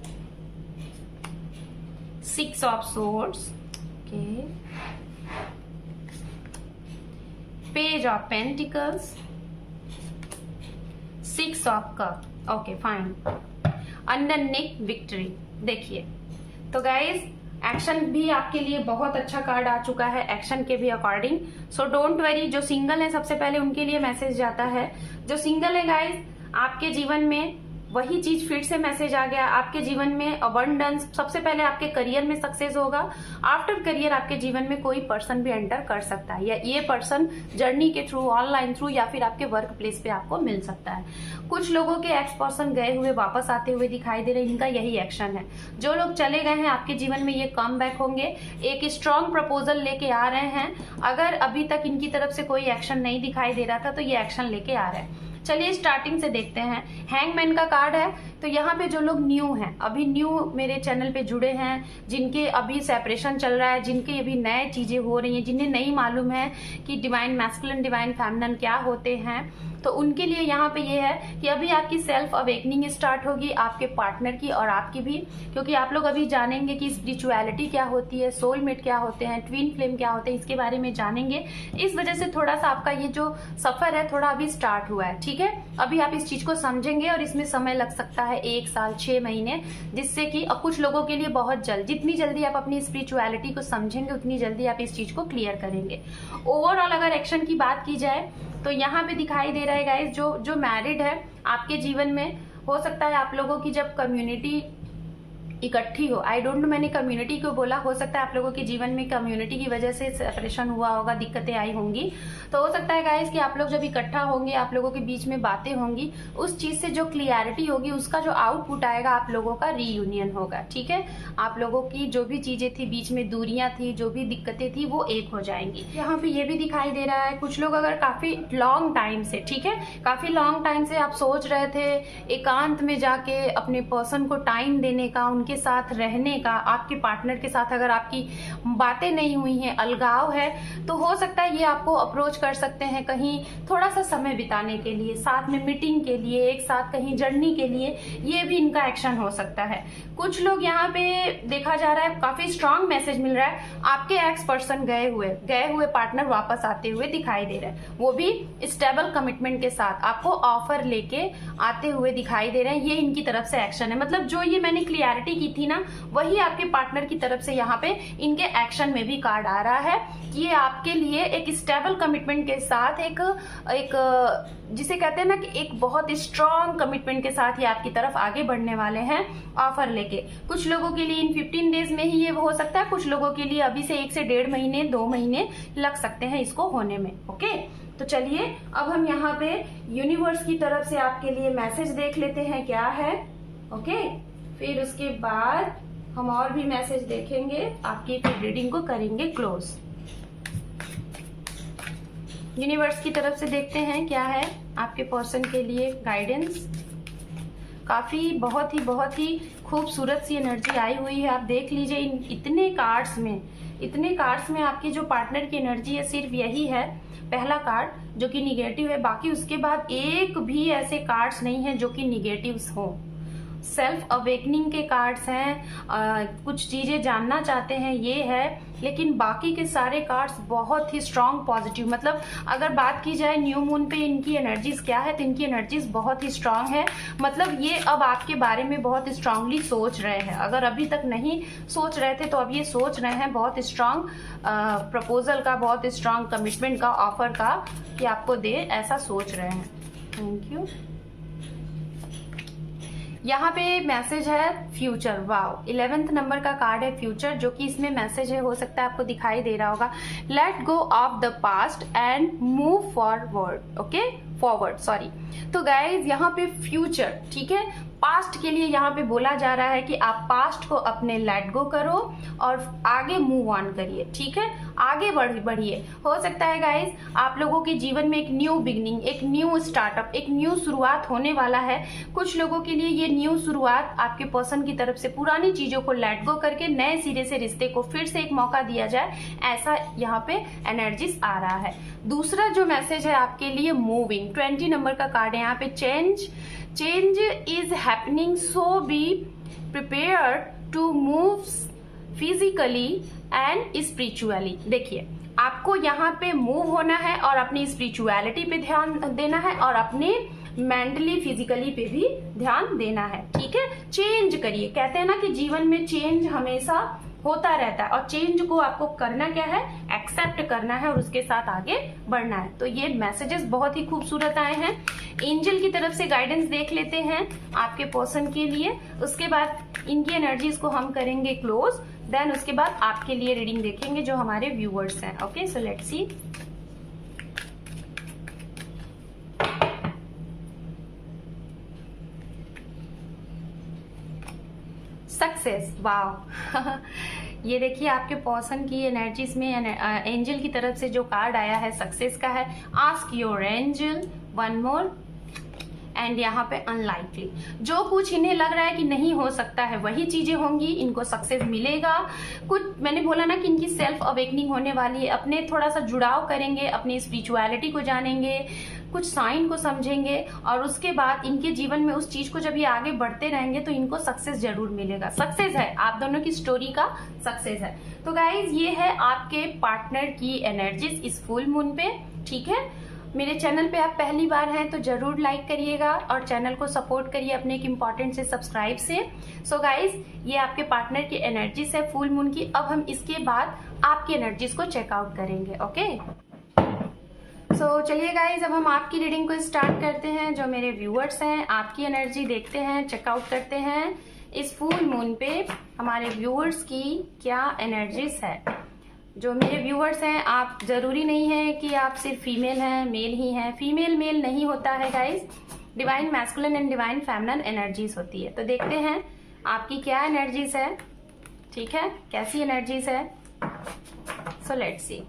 6 of swords, okay, page of pentacles, 6 of cup, okay fine, अंडरनेक विक्ट्री। देखिए तो गाइज एक्शन भी आपके लिए बहुत अच्छा कार्ड आ चुका है एक्शन के भी अकॉर्डिंग। सो डोंट वरी, जो सिंगल है सबसे पहले उनके लिए मैसेज जाता है। जो सिंगल है गाइज, आपके जीवन में वही चीज फिर से मैसेज आ गया, आपके जीवन में अबंडेंस, सबसे पहले आपके करियर में सक्सेस होगा। आफ्टर करियर आपके जीवन में कोई पर्सन भी एंटर कर सकता है, या ये पर्सन जर्नी के थ्रू, ऑनलाइन थ्रू, या फिर आपके वर्क प्लेस पे आपको मिल सकता है। कुछ लोगों के एक्स पर्सन गए हुए वापस आते हुए दिखाई दे रहे हैं, इनका यही एक्शन है। जो लोग चले गए हैं आपके जीवन में ये कम बैक होंगे, एक स्ट्रॉन्ग प्रपोजल लेके आ रहे हैं। अगर अभी तक इनकी तरफ से कोई एक्शन नहीं दिखाई दे रहा था तो ये एक्शन लेके आ रहे हैं। चलिए स्टार्टिंग से देखते हैं। हैंगमैन का कार्ड है, तो यहाँ पे जो लोग न्यू हैं, अभी न्यू मेरे चैनल पे जुड़े हैं, जिनके अभी सेपरेशन चल रहा है, जिनके अभी नए चीजें हो रही हैं, जिन्हें नहीं मालूम है कि डिवाइन मैस्कुलिन डिवाइन फेमिनिन क्या होते हैं, तो उनके लिए यहाँ पे ये है कि अभी आपकी सेल्फ अवेकनिंग स्टार्ट होगी, आपके पार्टनर की और आपकी भी, क्योंकि आप लोग अभी जानेंगे कि स्पिरिचुअलिटी क्या होती है, सोलमेट क्या होते हैं, ट्विन फ्लेम क्या होते हैं, इसके बारे में जानेंगे। इस वजह से थोड़ा सा आपका ये जो सफर है थोड़ा अभी स्टार्ट हुआ है। ठीक है, अभी आप इस चीज को समझेंगे और इसमें समय लग सकता है 1 साल 6 महीने, जिससे कि कुछ लोगों के लिए बहुत जल्द, जितनी जल्दी आप अपनी स्पिरिचुअलिटी को समझेंगे उतनी जल्दी आप इस चीज को क्लियर करेंगे। ओवरऑल अगर एक्शन की बात की जाए तो यहाँ पे दिखाई दे रहा है गाइस, जो मैरिड है आपके जीवन में, हो सकता है आप लोगों की जब कम्युनिटी इकट्ठी हो, आई डोंट नो मैंने कम्युनिटी को बोला, हो सकता है आप लोगों के जीवन में कम्युनिटी की वजह से सेपरेशन हुआ होगा, दिक्कतें आई होंगी, तो हो सकता है गाइस कि आप लोग जब इकट्ठा होंगे, आप लोगों के बीच में बातें होंगी, उस चीज से जो क्लियरिटी होगी, उसका जो आउटपुट आएगा आप लोगों का रीयूनियन होगा। ठीक है, आप लोगों की जो भी चीजें थी, बीच में दूरियां थी, जो भी दिक्कतें थी, वो एक हो जाएंगी। यहाँ पे ये भी दिखाई दे रहा है कुछ लोग अगर काफी लॉन्ग टाइम से, ठीक है, काफी लॉन्ग टाइम से आप सोच रहे थे एकांत में जाके अपने पर्सन को टाइम देने का, उनके साथ रहने का, आपके पार्टनर के साथ अगर आपकी बातें नहीं हुई हैं, अलगाव है, तो हो सकता है ये आपको अप्रोच कर सकते हैं कहीं थोड़ा सा समय बिताने के लिए, साथ में मीटिंग के लिए, एक साथ कहीं जर्नी के लिए, ये भी इनका एक्शन हो सकता है। कुछ लोग यहाँ पे देखा जा रहा है काफी स्ट्रांग मैसेज मिल रहा है, आपके एक्स पर्सन गए हुए पार्टनर वापस आते हुए दिखाई दे रहे हैं, वो भी स्टेबल कमिटमेंट के साथ आपको ऑफर लेके आते हुए दिखाई दे रहे हैं। ये इनकी तरफ से एक्शन है, मतलब जो ये मैंने क्लियरिटी की थी ना, वही आपके पार्टनर की तरफ से यहाँ पे इनके एक्शन में भी कार्ड आ रहा है कि ये आपके लिए एक स्टेबल कमिटमेंट के साथ एक जिसे कहते हैं ना कि एक बहुत स्ट्रॉन्ग कमिटमेंट के साथ ये आपकी तरफ आगे बढ़ने वाले हैं ऑफर लेके। कुछ लोगों के लिए इन 15 डेज में ही ये हो सकता है, कुछ लोगों के लिए अभी से 1 से 1.5 महीने 2 महीने लग सकते हैं इसको होने में। ओके, तो चलिए अब हम यहाँ पे यूनिवर्स की तरफ से आपके लिए मैसेज देख लेते हैं क्या है। ओके, फिर उसके बाद हम और भी मैसेज देखेंगे, आपकी फिर रीडिंग को करेंगे क्लोज। यूनिवर्स की तरफ से देखते हैं क्या है आपके पर्सन के लिए गाइडेंस। काफी बहुत ही खूबसूरत सी एनर्जी आई हुई है। आप देख लीजिए इतने कार्ड्स में आपकी जो पार्टनर की एनर्जी है सिर्फ यही है पहला कार्ड जो कि निगेटिव है। बाकी उसके बाद एक भी ऐसे कार्ड्स नहीं है जो कि निगेटिव्स हो। सेल्फ अवेकनिंग के कार्ड्स हैं, कुछ चीजें जानना चाहते हैं ये है, लेकिन बाकी के सारे कार्ड्स बहुत ही स्ट्रांग पॉजिटिव। मतलब अगर बात की जाए न्यू मून पे इनकी एनर्जीज क्या है, तो इनकी एनर्जीज बहुत ही स्ट्रांग है। मतलब ये अब आपके बारे में बहुत स्ट्रांगली सोच रहे हैं। अगर अभी तक नहीं सोच रहे थे तो अब ये सोच रहे हैं बहुत स्ट्रांग प्रपोजल का, बहुत स्ट्रांग कमिटमेंट का, ऑफर का कि आपको दे, ऐसा सोच रहे हैं। Thank you. यहाँ पे मैसेज है फ्यूचर। वाव, 11th नंबर का कार्ड है फ्यूचर, जो कि इसमें मैसेज है, हो सकता है आपको दिखाई दे रहा होगा। Let go of the past and move forward. Okay, forward, sorry. तो गाइज यहाँ पे फ्यूचर, ठीक है, पास्ट के लिए यहाँ पे बोला जा रहा है कि आप पास्ट को अपने लेट गो करो और आगे मूव ऑन करिए, ठीक है, आगे बढ़िए। हो सकता है गाइज आप लोगों के जीवन में एक न्यू बिगनिंग, एक न्यू स्टार्टअप, एक न्यू शुरुआत होने वाला है। कुछ लोगों के लिए ये न्यू शुरुआत आपके पर्सन की तरफ से पुरानी चीजों को लेट गो करके नए सिरे से रिश्ते को फिर से एक मौका दिया जाए, ऐसा यहाँ पे एनर्जीज आ रहा है। दूसरा जो मैसेज है आपके लिए मूविंग, 20 नंबर का कार्ड है यहाँ पे। Change is happening, so be prepared to move physically and spiritually. देखिए आपको यहाँ पे मूव होना है और अपनी स्पिरिचुअलिटी पे ध्यान देना है और अपने मेंटली फिजिकली पे भी ध्यान देना है, ठीक है। चेंज करिए, कहते हैं ना कि जीवन में चेंज हमेशा होता रहता है और चेंज को आपको करना क्या है, एक्सेप्ट करना है और उसके साथ आगे बढ़ना है। तो ये मैसेजेस बहुत ही खूबसूरत आए हैं। एंजल की तरफ से गाइडेंस देख लेते हैं आपके पर्सन के लिए, उसके बाद इनकी एनर्जीज को हम करेंगे क्लोज, देन उसके बाद आपके लिए रीडिंग देखेंगे जो हमारे व्यूअर्स हैं। Okay, so let's see. Success, wow. ये देखिए आपके पर्सन की एनर्जीज में एंजल की तरफ से जो कार्ड आया है सक्सेस का है। Ask your angel one more, and यहाँ पे अनलाइकली, जो कुछ इन्हें लग रहा है कि नहीं हो सकता है वही चीजें होंगी, इनको सक्सेस मिलेगा। कुछ मैंने बोला ना कि इनकी सेल्फ अवेकनिंग होने वाली है, अपने थोड़ा सा जुड़ाव करेंगे, अपनी स्पिरिचुअलिटी को जानेंगे, कुछ साइन को समझेंगे और उसके बाद इनके जीवन में उस चीज को जब ये आगे बढ़ते रहेंगे तो इनको सक्सेस जरूर मिलेगा। सक्सेस है, आप दोनों की स्टोरी का सक्सेस है। तो गाइज ये है आपके पार्टनर की एनर्जीज इस फुल मून पे, ठीक है। मेरे चैनल पे आप पहली बार हैं तो जरूर लाइक करिएगा और चैनल को सपोर्ट करिए अपने एक इम्पॉर्टेंट से सब्सक्राइब से। सो गाइज ये आपके पार्टनर की एनर्जीज है फुल मून की। अब हम इसके बाद आपकी एनर्जीज को चेकआउट करेंगे। ओके, सो चलिए गाइज अब हम आपकी रीडिंग को स्टार्ट करते हैं। जो मेरे व्यूअर्स हैं आपकी एनर्जी देखते हैं, चेकआउट करते हैं इस फुल मून पे हमारे व्यूअर्स की क्या एनर्जीज है। जो मेरे व्यूअर्स हैं, आप जरूरी नहीं है कि आप सिर्फ फीमेल हैं, मेल ही हैं। फीमेल मेल नहीं होता है guys, divine masculine and divine feminine energies होती है। तो देखते हैं आपकी क्या एनर्जीज है, ठीक है, कैसी एनर्जीज है। सो लेट्स सी।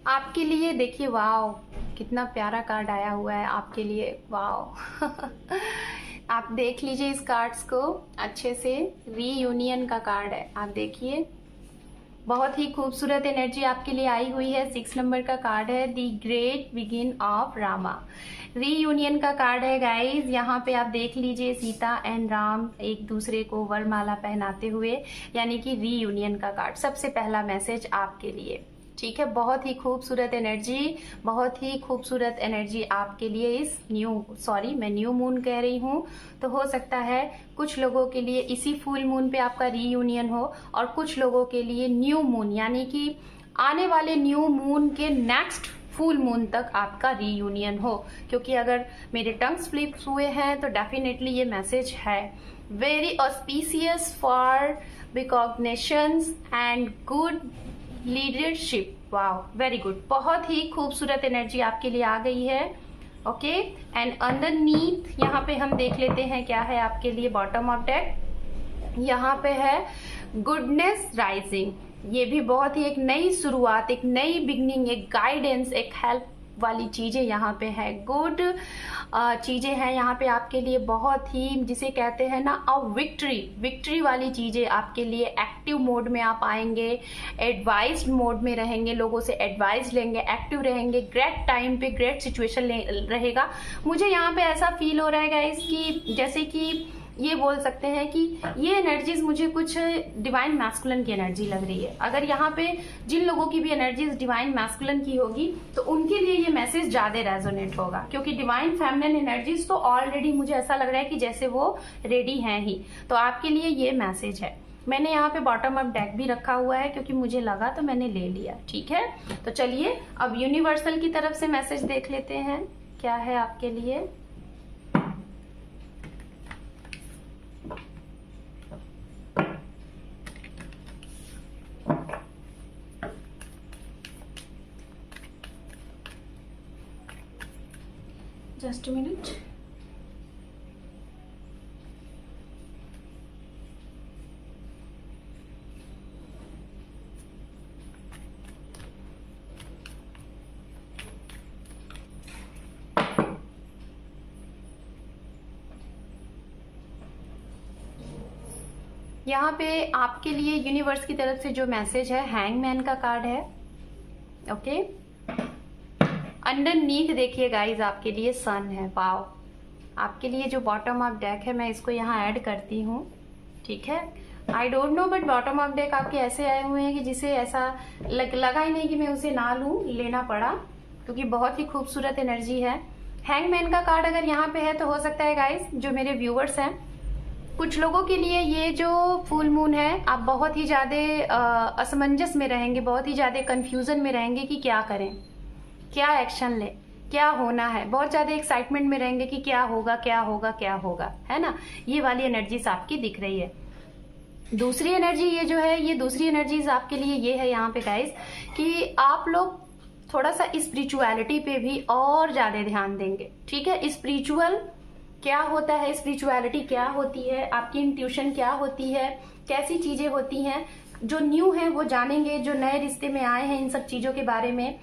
आपके लिए देखिए, वाव कितना प्यारा कार्ड आया हुआ है आपके लिए, वाव। आप देख लीजिए इस कार्ड्स को अच्छे से, रीयूनियन का कार्ड है। आप देखिए बहुत ही खूबसूरत एनर्जी आपके लिए आई हुई है। 6 नंबर का कार्ड है, the great begin of Rama. Reunion का कार्ड है गाइज। यहाँ पे आप देख लीजिए सीता एंड राम एक दूसरे को वरमाला पहनाते हुए, यानी कि रीयूनियन का कार्ड। सबसे पहला मैसेज आपके लिए, ठीक है। बहुत ही खूबसूरत एनर्जी, बहुत ही खूबसूरत एनर्जी आपके लिए इस मैं न्यू मून कह रही हूँ। तो हो सकता है कुछ लोगों के लिए इसी फुल मून पे आपका रीयूनियन हो और कुछ लोगों के लिए न्यू मून, यानी कि आने वाले न्यू मून के नेक्स्ट फुल मून तक आपका रीयूनियन हो। क्योंकि अगर मेरे टंग्स फ्लिप हुए हैं तो डेफिनेटली ये मैसेज है very auspicious for recognitions and good leadership. Wow, very good, बहुत ही खूबसूरत एनर्जी आपके लिए आ गई है। ओके, एंड अंडरनीथ यहाँ पे हम देख लेते हैं क्या है आपके लिए बॉटम ऑफ डेक। यहाँ पे है गुडनेस राइजिंग, ये भी बहुत ही एक नई शुरुआत, एक नई बिगनिंग, एक गाइडेंस, एक हेल्प वाली चीजें यहाँ पे है। गुड चीजें हैं यहाँ पे आपके लिए, बहुत ही जिसे कहते हैं ना विक्ट्री वाली चीजें आपके लिए। एक्टिव मोड में आप आएंगे, एडवाइज्ड मोड में रहेंगे, लोगों से एडवाइस लेंगे, एक्टिव रहेंगे, ग्रेट टाइम पे ग्रेट सिचुएशन रहेगा। मुझे यहाँ पे ऐसा फील हो रहा है गाइस कि जैसे कि ये बोल सकते हैं कि ये एनर्जीज मुझे कुछ डिवाइन मैस्कुलिन की एनर्जी लग रही है। अगर यहाँ पे जिन लोगों की भी एनर्जीज डिवाइन मैस्कुलिन की होगी तो उनके लिए ये मैसेज ज्यादा रेजोनेट होगा, क्योंकि डिवाइन फेमिनिन एनर्जीज तो ऑलरेडी मुझे ऐसा लग रहा है कि जैसे वो रेडी हैं ही। तो आपके लिए ये मैसेज है। मैंने यहाँ पे बॉटम अप डेक भी रखा हुआ है क्योंकि मुझे लगा तो मैंने ले लिया। ठीक है, तो चलिए अब यूनिवर्सल की तरफ से मैसेज देख लेते हैं क्या है आपके लिए। Just a minute. यहाँ पे आपके लिए यूनिवर्स की तरफ से जो मैसेज है, हैंगमैन का कार्ड है। ओके, अंडरनीथ देखिए गाइज आपके लिए सन है। वाओ, आपके लिए जो बॉटम ऑफ डेक है मैं इसको यहाँ ऐड करती हूँ। ठीक है, I don't know but bottom of deck आपके ऐसे आए हुए हैं कि जिसे ऐसा लगा ही नहीं कि मैं उसे ना लूं, लेना पड़ा, क्योंकि बहुत ही खूबसूरत एनर्जी है। हैंगमैन का कार्ड अगर यहाँ पे है तो हो सकता है गाइज जो मेरे व्यूवर्स हैं, कुछ लोगों के लिए ये जो फुल मून है आप बहुत ही ज्यादा असमंजस में रहेंगे, बहुत ही ज्यादा कंफ्यूजन में रहेंगे कि क्या करें, क्या एक्शन ले, क्या होना है। बहुत ज्यादा एक्साइटमेंट में रहेंगे कि क्या होगा क्या होगा क्या होगा, है ना। ये वाली एनर्जीज आपकी दिख रही है। दूसरी एनर्जी ये जो है, ये दूसरी एनर्जीज आपके लिए ये है यहाँ पे गाइस कि आप लोग थोड़ा सा स्पिरिचुअलिटी पे भी और ज्यादा ध्यान देंगे। ठीक है, स्पिरिचुअल क्या होता है, स्पिरिचुअलिटी क्या होती है, आपकी इंट्यूशन क्या होती है, कैसी चीजें होती हैं, जो न्यू है वो जानेंगे, जो नए रिश्ते में आए हैं इन सब चीजों के बारे में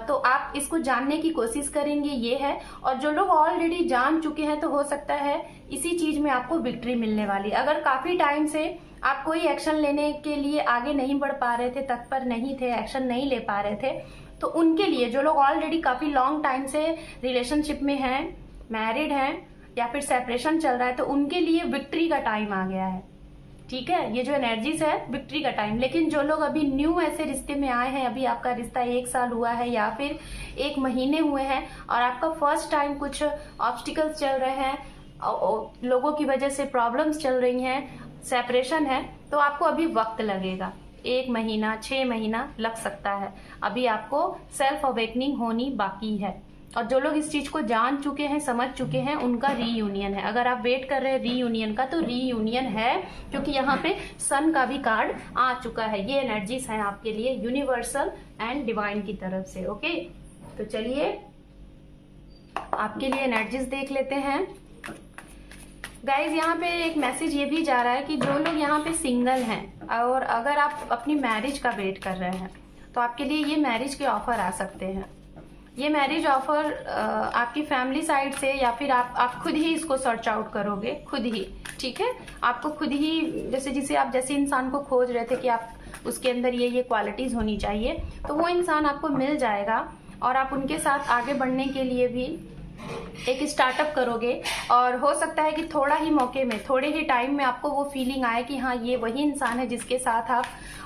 तो आप इसको जानने की कोशिश करेंगे, ये है। और जो लोग ऑलरेडी जान चुके हैं तो हो सकता है इसी चीज में आपको विक्ट्री मिलने वाली। अगर काफी टाइम से आप कोई एक्शन लेने के लिए आगे नहीं बढ़ पा रहे थे, तत्पर नहीं थे, एक्शन नहीं ले पा रहे थे, तो उनके लिए, जो लोग ऑलरेडी काफी लॉन्ग टाइम से रिलेशनशिप में हैं, मैरिड हैं या फिर सेपरेशन चल रहा है, तो उनके लिए विक्ट्री का टाइम आ गया है। ठीक है, ये जो एनर्जीज है विक्ट्री का टाइम। लेकिन जो लोग अभी न्यू ऐसे रिश्ते में आए हैं, अभी आपका रिश्ता 1 साल हुआ है या फिर 1 महीने हुए हैं और आपका फर्स्ट टाइम कुछ ऑब्स्टिकल्स चल रहे हैं, लोगों की वजह से प्रॉब्लम्स चल रही हैं, सेपरेशन है, तो आपको अभी वक्त लगेगा। 1 महीना 6 महीना लग सकता है। अभी आपको सेल्फ अवेकनिंग होनी बाकी है। और जो लोग इस चीज को जान चुके हैं, समझ चुके हैं, उनका रीयूनियन है। अगर आप वेट कर रहे हैं रीयूनियन का, तो रीयूनियन है, क्योंकि यहाँ पे सन का भी कार्ड आ चुका है। ये एनर्जीज हैं आपके लिए यूनिवर्सल एंड डिवाइन की तरफ से। ओके, तो चलिए आपके लिए एनर्जीज देख लेते हैं गाइज। यहाँ पे एक मैसेज ये भी जा रहा है कि जो लोग यहाँ पे सिंगल हैं और अगर आप अपनी मैरिज का वेट कर रहे हैं, तो आपके लिए ये मैरिज के ऑफर आ सकते हैं। ये मैरिज ऑफर आपकी फैमिली साइड से या फिर आप खुद ही इसको सर्च आउट करोगे, खुद ही। ठीक है, आपको खुद ही, जैसे इंसान को खोज रहे थे कि आप उसके अंदर ये क्वालिटीज होनी चाहिए, तो वो इंसान आपको मिल जाएगा और आप उनके साथ आगे बढ़ने के लिए भी एक स्टार्टअप करोगे। और हो सकता है कि थोड़ा ही मौके में, थोड़े ही टाइम में आपको वो फीलिंग आए कि हाँ, ये वही इंसान है जिसके साथ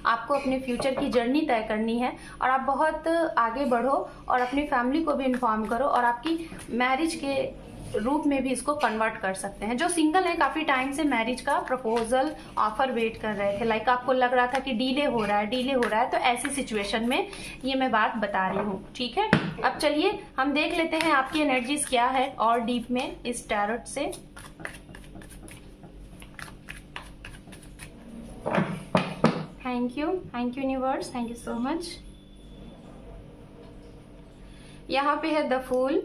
आपको अपने फ्यूचर की जर्नी तय करनी है। और आप बहुत आगे बढ़ो और अपनी फैमिली को भी इन्फॉर्म करो और आपकी मैरिज के रूप में भी इसको कन्वर्ट कर सकते हैं। जो सिंगल है, काफी टाइम से मैरिज का प्रपोजल ऑफर वेट कर रहे थे, लाइक आपको लग रहा था कि डिले हो रहा है, तो ऐसी सिचुएशन में ये मैं बात बता रही हूँ। ठीक है, अब चलिए हम देख लेते हैं आपकी एनर्जीज क्या है और डीप में इस टैरोट से। Thank you universe, thank you so much. यहाँ पे है द फूल,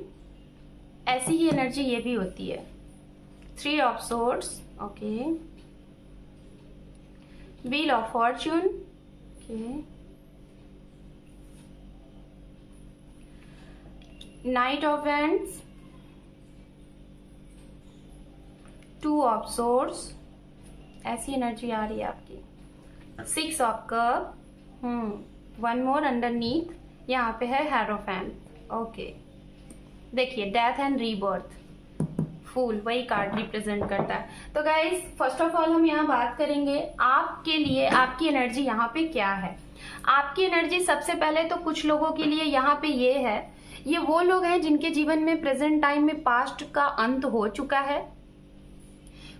ऐसी ही एनर्जी ये भी होती है। 3 of swords, okay. Wheel of Fortune, okay. Night of wands, 2 of swords, ऐसी एनर्जी आ रही है आपकी। 6 ऑफ कप, 1 मोर अंडरनीथ, यहाँ पे है हेरोफेंट, ओके। देखिए डेथ एंड रीबर्थ, फूल वही कार्ड रिप्रेजेंट करता है। तो गाइज फर्स्ट ऑफ ऑल हम यहाँ बात करेंगे आपके लिए आपकी एनर्जी यहाँ पे क्या है। आपकी एनर्जी सबसे पहले तो कुछ लोगों के लिए यहाँ पे ये है, ये वो लोग हैं जिनके जीवन में प्रेजेंट टाइम में पास्ट का अंत हो चुका है।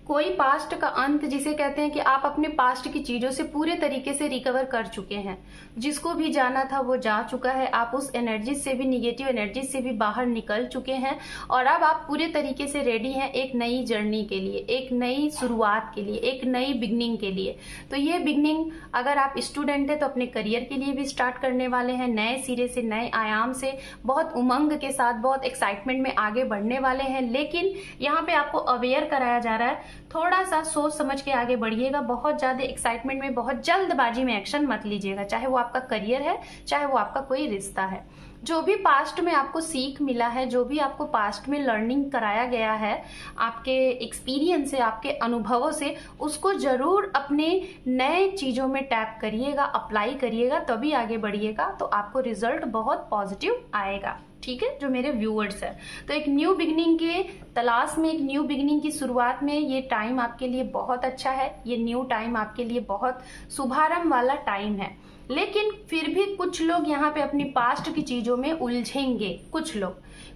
कोई पास्ट का अंत जिसे कहते हैं कि आप अपने पास्ट की चीजों से पूरे तरीके से रिकवर कर चुके हैं, जिसको भी जाना था वो जा चुका है, आप उस एनर्जी से भी, निगेटिव एनर्जी से भी बाहर निकल चुके हैं और अब आप पूरे तरीके से रेडी हैं एक नई जर्नी के लिए, एक नई शुरुआत के लिए, एक नई बिगनिंग के लिए। तो ये बिगनिंग अगर आप स्टूडेंट है तो अपने करियर के लिए भी स्टार्ट करने वाले हैं, नए सिरे से, नए आयाम से, बहुत उमंग के साथ, बहुत एक्साइटमेंट में आगे बढ़ने वाले हैं। लेकिन यहाँ पे आपको अवेयर कराया जा रहा है, थोड़ा सा सोच समझ के आगे बढ़िएगा, बहुत ज्यादा एक्साइटमेंट में, बहुत जल्दबाजी में एक्शन मत लीजिएगा, चाहे वो आपका करियर है, चाहे वो आपका कोई रिश्ता है। जो भी पास्ट में आपको सीख मिला है, जो भी आपको पास्ट में लर्निंग कराया गया है, आपके एक्सपीरियंस से, आपके अनुभवों से, उसको जरूर अपने नए चीजों में टैप करिएगा, अप्लाई करिएगा, तभी आगे बढ़िएगा, तो आपको रिजल्ट बहुत पॉजिटिव आएगा। ठीक है, जो मेरे व्यूअर्स है, तो एक न्यू बिगनिंग के तलाश में, एक न्यू बिगनिंग की शुरुआत में ये टाइम आपके लिए बहुत अच्छा है। ये न्यू टाइम आपके लिए बहुत शुभारंभ वाला टाइम है। लेकिन फिर भी कुछ लोग यहाँ पे अपनी पास्ट की चीजों में उलझेंगे।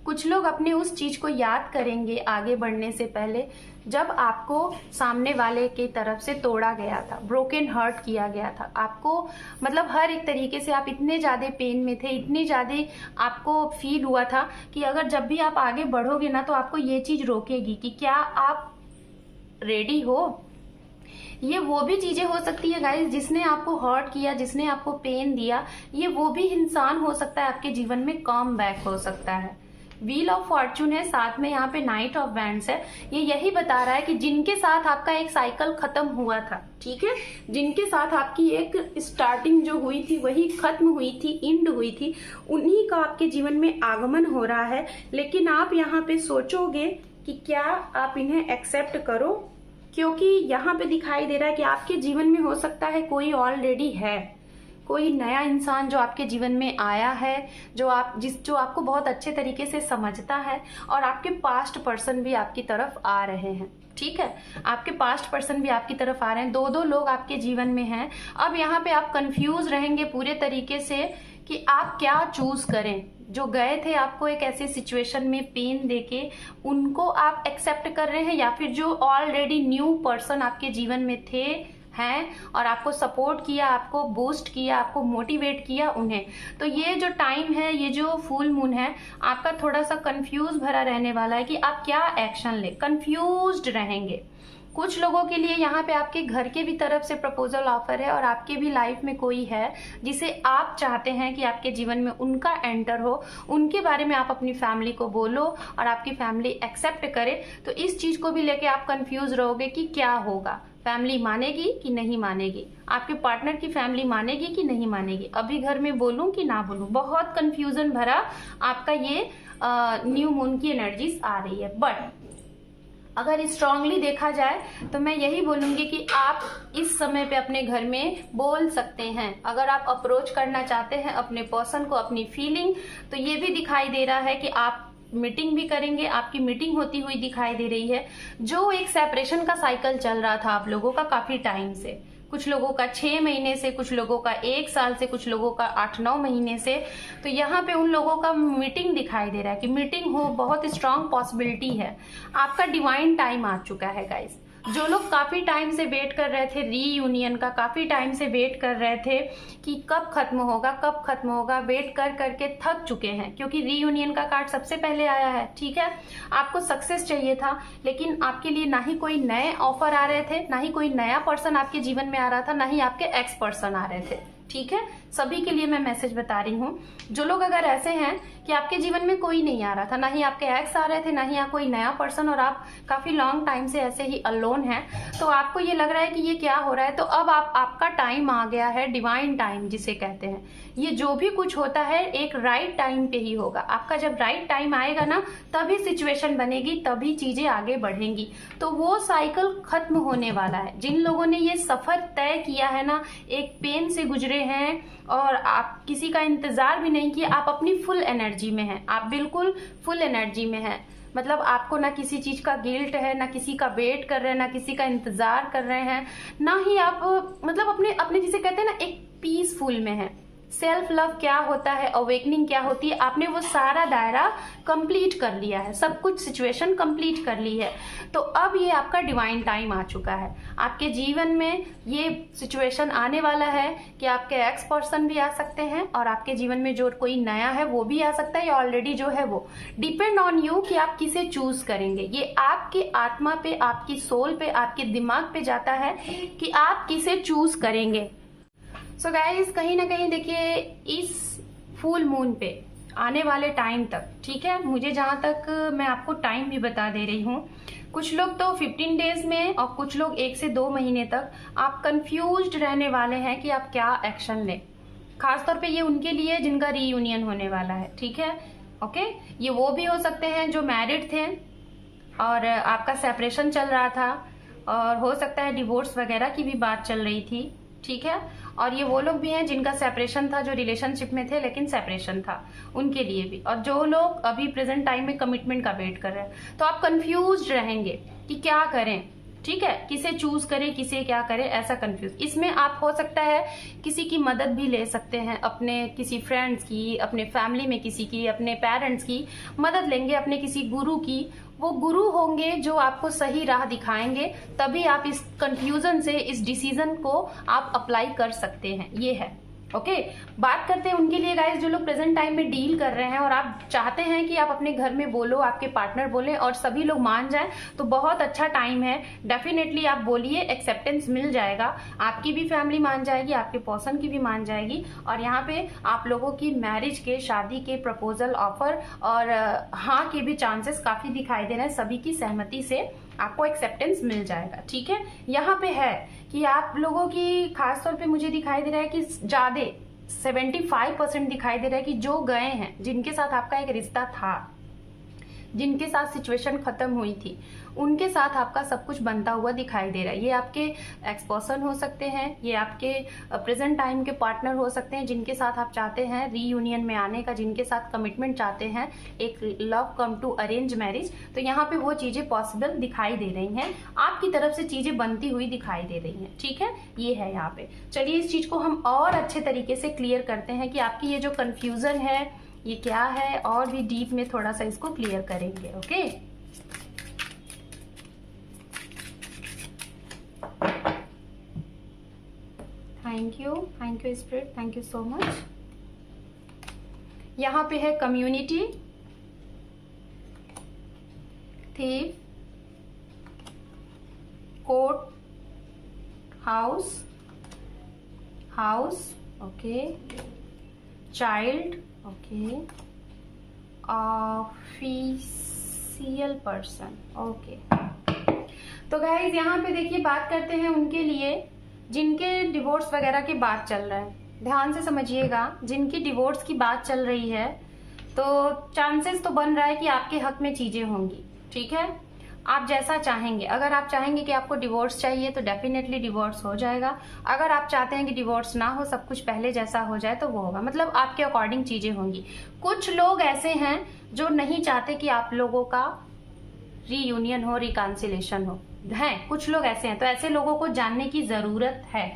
कुछ लोग अपने उस चीज को याद करेंगे आगे बढ़ने से पहले, जब आपको सामने वाले की तरफ से तोड़ा गया था, ब्रोकन हर्ट किया गया था आपको, मतलब हर एक तरीके से आप इतने ज्यादा पेन में थे, इतनी ज्यादा आपको फील हुआ था कि अगर जब भी आप आगे बढ़ोगे ना तो आपको ये चीज रोकेगी कि क्या आप रेडी हो। ये वो भी चीजें हो सकती है गाइस जिसने आपको हर्ट किया, जिसने आपको पेन दिया, ये वो भी इंसान हो सकता है आपके जीवन में कम बैक हो सकता है। व्हील ऑफ फॉर्च्यून है, साथ में यहाँ पे नाइट ऑफ वैंड्स है। ये यही बता रहा है कि जिनके साथ आपका एक साइकिल खत्म हुआ था, ठीक है, जिनके साथ आपकी एक स्टार्टिंग जो हुई थी वही खत्म हुई थी, एंड हुई थी, उन्हीं का आपके जीवन में आगमन हो रहा है। लेकिन आप यहाँ पे सोचोगे कि क्या आप इन्हें एक्सेप्ट करो, क्योंकि यहाँ पे दिखाई दे रहा है कि आपके जीवन में हो सकता है कोई ऑलरेडी है, कोई नया इंसान जो आपके जीवन में आया है, जो आपको बहुत अच्छे तरीके से समझता है, और आपके पास्ट पर्सन भी आपकी तरफ आ रहे हैं। ठीक है, आपके पास्ट पर्सन भी आपकी तरफ आ रहे हैं, 2 लोग आपके जीवन में हैं। अब यहाँ पे आप कंफ्यूज रहेंगे पूरे तरीके से कि आप क्या चूज करें। जो गए थे आपको एक ऐसी सिचुएशन में पेन देके, उनको आप एक्सेप्ट कर रहे हैं, या फिर जो ऑलरेडी न्यू पर्सन आपके जीवन में थे, हैं, और आपको सपोर्ट किया, आपको बूस्ट किया, आपको मोटिवेट किया उन्हें। तो ये जो टाइम है, ये जो फुल मून है, आपका थोड़ा सा कंफ्यूज भरा रहने वाला है कि आप क्या एक्शन ले, कंफ्यूज्ड रहेंगे। कुछ लोगों के लिए यहाँ पे आपके घर के भी तरफ से प्रपोजल ऑफर है, और आपके भी लाइफ में कोई है जिसे आप चाहते हैं कि आपके जीवन में उनका एंटर हो, उनके बारे में आप अपनी फैमिली को बोलो और आपकी फैमिली एक्सेप्ट करे। तो इस चीज को भी लेके आप कंफ्यूज रहोगे कि क्या होगा, फैमिली मानेगी कि नहीं मानेगी, आपके पार्टनर की फैमिली मानेगी कि नहीं मानेगी, अभी घर में बोलूं कि ना बोलूं। बहुत कंफ्यूजन भरा आपका ये न्यू मून की एनर्जीज आ रही है। बट अगर स्ट्रांगली देखा जाए तो मैं यही बोलूंगी कि आप इस समय पे अपने घर में बोल सकते हैं। अगर आप अप्रोच करना चाहते हैं अपने पर्सन को, अपनी फीलिंग, तो ये भी दिखाई दे रहा है कि आप मीटिंग भी करेंगे, आपकी मीटिंग होती हुई दिखाई दे रही है। जो एक सेपरेशन का साइकिल चल रहा था आप लोगों का काफी टाइम से, कुछ लोगों का 6 महीने से, कुछ लोगों का 1 साल से, कुछ लोगों का 8-9 महीने से। तो यहाँ पे उन लोगों का मीटिंग दिखाई दे रहा है कि मीटिंग हो, बहुत स्ट्रांग पॉसिबिलिटी है। आपका डिवाइन टाइम आ चुका है गाइस। जो लोग काफी टाइम से वेट कर रहे थे रीयूनियन का, काफी टाइम से वेट कर रहे थे कि कब खत्म होगा, कब खत्म होगा, वेट कर करके थक चुके हैं, क्योंकि रीयूनियन का कार्ड सबसे पहले आया है। ठीक है, आपको सक्सेस चाहिए था, लेकिन आपके लिए ना ही कोई नए ऑफर आ रहे थे, ना ही कोई नया पर्सन आपके जीवन में आ रहा था, ना ही आपके एक्स पर्सन आ रहे थे। ठीक है, सभी के लिए मैं मैसेज बता रही हूँ। जो लोग अगर ऐसे हैं कि आपके जीवन में कोई नहीं आ रहा था, ना ही आपके एक्स आ रहे थे, ना ही कोई नया पर्सन, और आप काफी लॉन्ग टाइम से ऐसे ही अलोन हैं, तो आपको ये लग रहा है कि ये क्या हो रहा है। तो अब आपका टाइम आ गया है, डिवाइन टाइम जिसे कहते हैं। ये जो भी कुछ होता है एक राइट टाइम पे ही होगा। आपका जब राइट टाइम आएगा ना, तभी सिचुएशन बनेगी, तभी चीजें आगे बढ़ेंगी। तो वो साइकिल खत्म होने वाला है। जिन लोगों ने ये सफर तय किया है ना, एक पेन से गुजरे हैं और आप किसी का इंतजार भी नहीं किया, आप अपनी फुल एनर्जी में हैं, आप बिल्कुल फुल एनर्जी में हैं। मतलब आपको ना किसी चीज का गिल्ट है, ना किसी का वेट कर रहे हैं, ना किसी का इंतजार कर रहे हैं, ना ही आप मतलब अपने अपने जिसे कहते हैं ना, एक पीसफुल में है। सेल्फ लव क्या होता है, अवेकनिंग क्या होती है, आपने वो सारा दायरा कंप्लीट कर लिया है, सब कुछ सिचुएशन कंप्लीट कर ली है। तो अब ये आपका डिवाइन टाइम आ चुका है। आपके जीवन में ये सिचुएशन आने वाला है कि आपके एक्स पर्सन भी आ सकते हैं, और आपके जीवन में जो कोई नया है वो भी आ सकता है, या ऑलरेडी जो है वो। डिपेंड ऑन यू कि आप किसे चूज करेंगे। ये आपकी आत्मा पे, आपकी सोल पे, आपके दिमाग पे जाता है कि आप किसे चूज करेंगे। सो गाइज, कहीं ना कहीं देखिए, इस फुल मून पे आने वाले टाइम तक, ठीक है, मुझे जहां तक मैं आपको टाइम भी बता दे रही हूँ, कुछ लोग तो 15 डेज में और कुछ लोग 1 से 2 महीने तक आप कंफ्यूज्ड रहने वाले हैं कि आप क्या एक्शन लें। खासतौर पे ये उनके लिए जिनका रीयूनियन होने वाला है। ठीक है, ओके। ये वो भी हो सकते हैं जो मैरिड थे और आपका सेपरेशन चल रहा था, और हो सकता है डिवोर्स वगैरह की भी बात चल रही थी। ठीक है, और ये वो लोग भी हैं जिनका सेपरेशन था, जो रिलेशनशिप में थे लेकिन सेपरेशन था, उनके लिए भी। और जो लोग अभी प्रेजेंट टाइम में कमिटमेंट का वेट कर रहे हैं, तो आप कंफ्यूज्ड रहेंगे कि क्या करें। ठीक है, किसे चूज करें, किसे क्या करें, ऐसा कंफ्यूज। इसमें आप हो सकता है किसी की मदद भी ले सकते हैं, अपने किसी फ्रेंड्स की, अपने फैमिली में किसी की, अपने पेरेंट्स की मदद लेंगे, अपने किसी गुरु की। वो गुरु होंगे जो आपको सही राह दिखाएंगे, तभी आप इस कंफ्यूजन से, इस डिसीजन को आप अप्लाई कर सकते हैं। ये है, ओके। बात करते हैं उनके लिए गाइस जो लोग प्रेजेंट टाइम में डील कर रहे हैं और आप चाहते हैं कि आप अपने घर में बोलो, आपके पार्टनर बोले और सभी लोग मान जाएं, तो बहुत अच्छा टाइम है। डेफिनेटली आप बोलिए, एक्सेप्टेंस मिल जाएगा, आपकी भी फैमिली मान जाएगी, आपके पर्सन की भी मान जाएगी, और यहाँ पे आप लोगों की मैरिज के, शादी के प्रपोजल, ऑफर और हाँ के भी चांसेस काफी दिखाई दे रहे हैं। सभी की सहमति से आपको एक्सेप्टेंस मिल जाएगा। ठीक है, यहाँ पे है कि आप लोगों की खासतौर पे मुझे दिखाई दे रहा है कि ज्यादा 75% दिखाई दे रहा है कि जो गए हैं, जिनके साथ आपका एक रिश्ता था, जिनके साथ सिचुएशन खत्म हुई थी, उनके साथ आपका सब कुछ बनता हुआ दिखाई दे रहा है। ये आपके एक्स पर्सन हो सकते हैं, ये आपके प्रेजेंट टाइम के पार्टनर हो सकते हैं, जिनके साथ आप चाहते हैं रीयूनियन में आने का, जिनके साथ कमिटमेंट चाहते हैं, एक love cum to arrange marriage. तो यहाँ पे वो चीजें पॉसिबल दिखाई दे रही हैं, आपकी तरफ से चीजें बनती हुई दिखाई दे रही हैं। ठीक है, ये है यहाँ पे। चलिए इस चीज को हम और अच्छे तरीके से क्लियर करते हैं कि आपकी ये जो कंफ्यूजन है ये क्या है, और भी डीप में थोड़ा सा इसको क्लियर करेंगे। Okay, thank you spirit, thank you so much. यहाँ पे है community, thief, court, house, okay, child, okay, official person, okay. तो गाइज यहाँ पे देखिए, बात करते हैं उनके लिए जिनके डिवोर्स वगैरह की बात चल रहा है। ध्यान से समझिएगा, जिनकी डिवोर्स की बात चल रही है, तो चांसेस तो बन रहा है कि आपके हक में चीजें होंगी। ठीक है, आप जैसा चाहेंगे। अगर आप चाहेंगे कि आपको डिवोर्स चाहिए तो डेफिनेटली डिवोर्स हो जाएगा। अगर आप चाहते हैं कि डिवोर्स ना हो, सब कुछ पहले जैसा हो जाए, तो वो होगा। मतलब आपके अकॉर्डिंग चीजें होंगी। कुछ लोग ऐसे हैं जो नहीं चाहते कि आप लोगों का रीयूनियन हो, रिकॉन्सिलेशन हो। हैं, कुछ लोग ऐसे हैं, तो ऐसे लोगों को जानने की जरूरत है।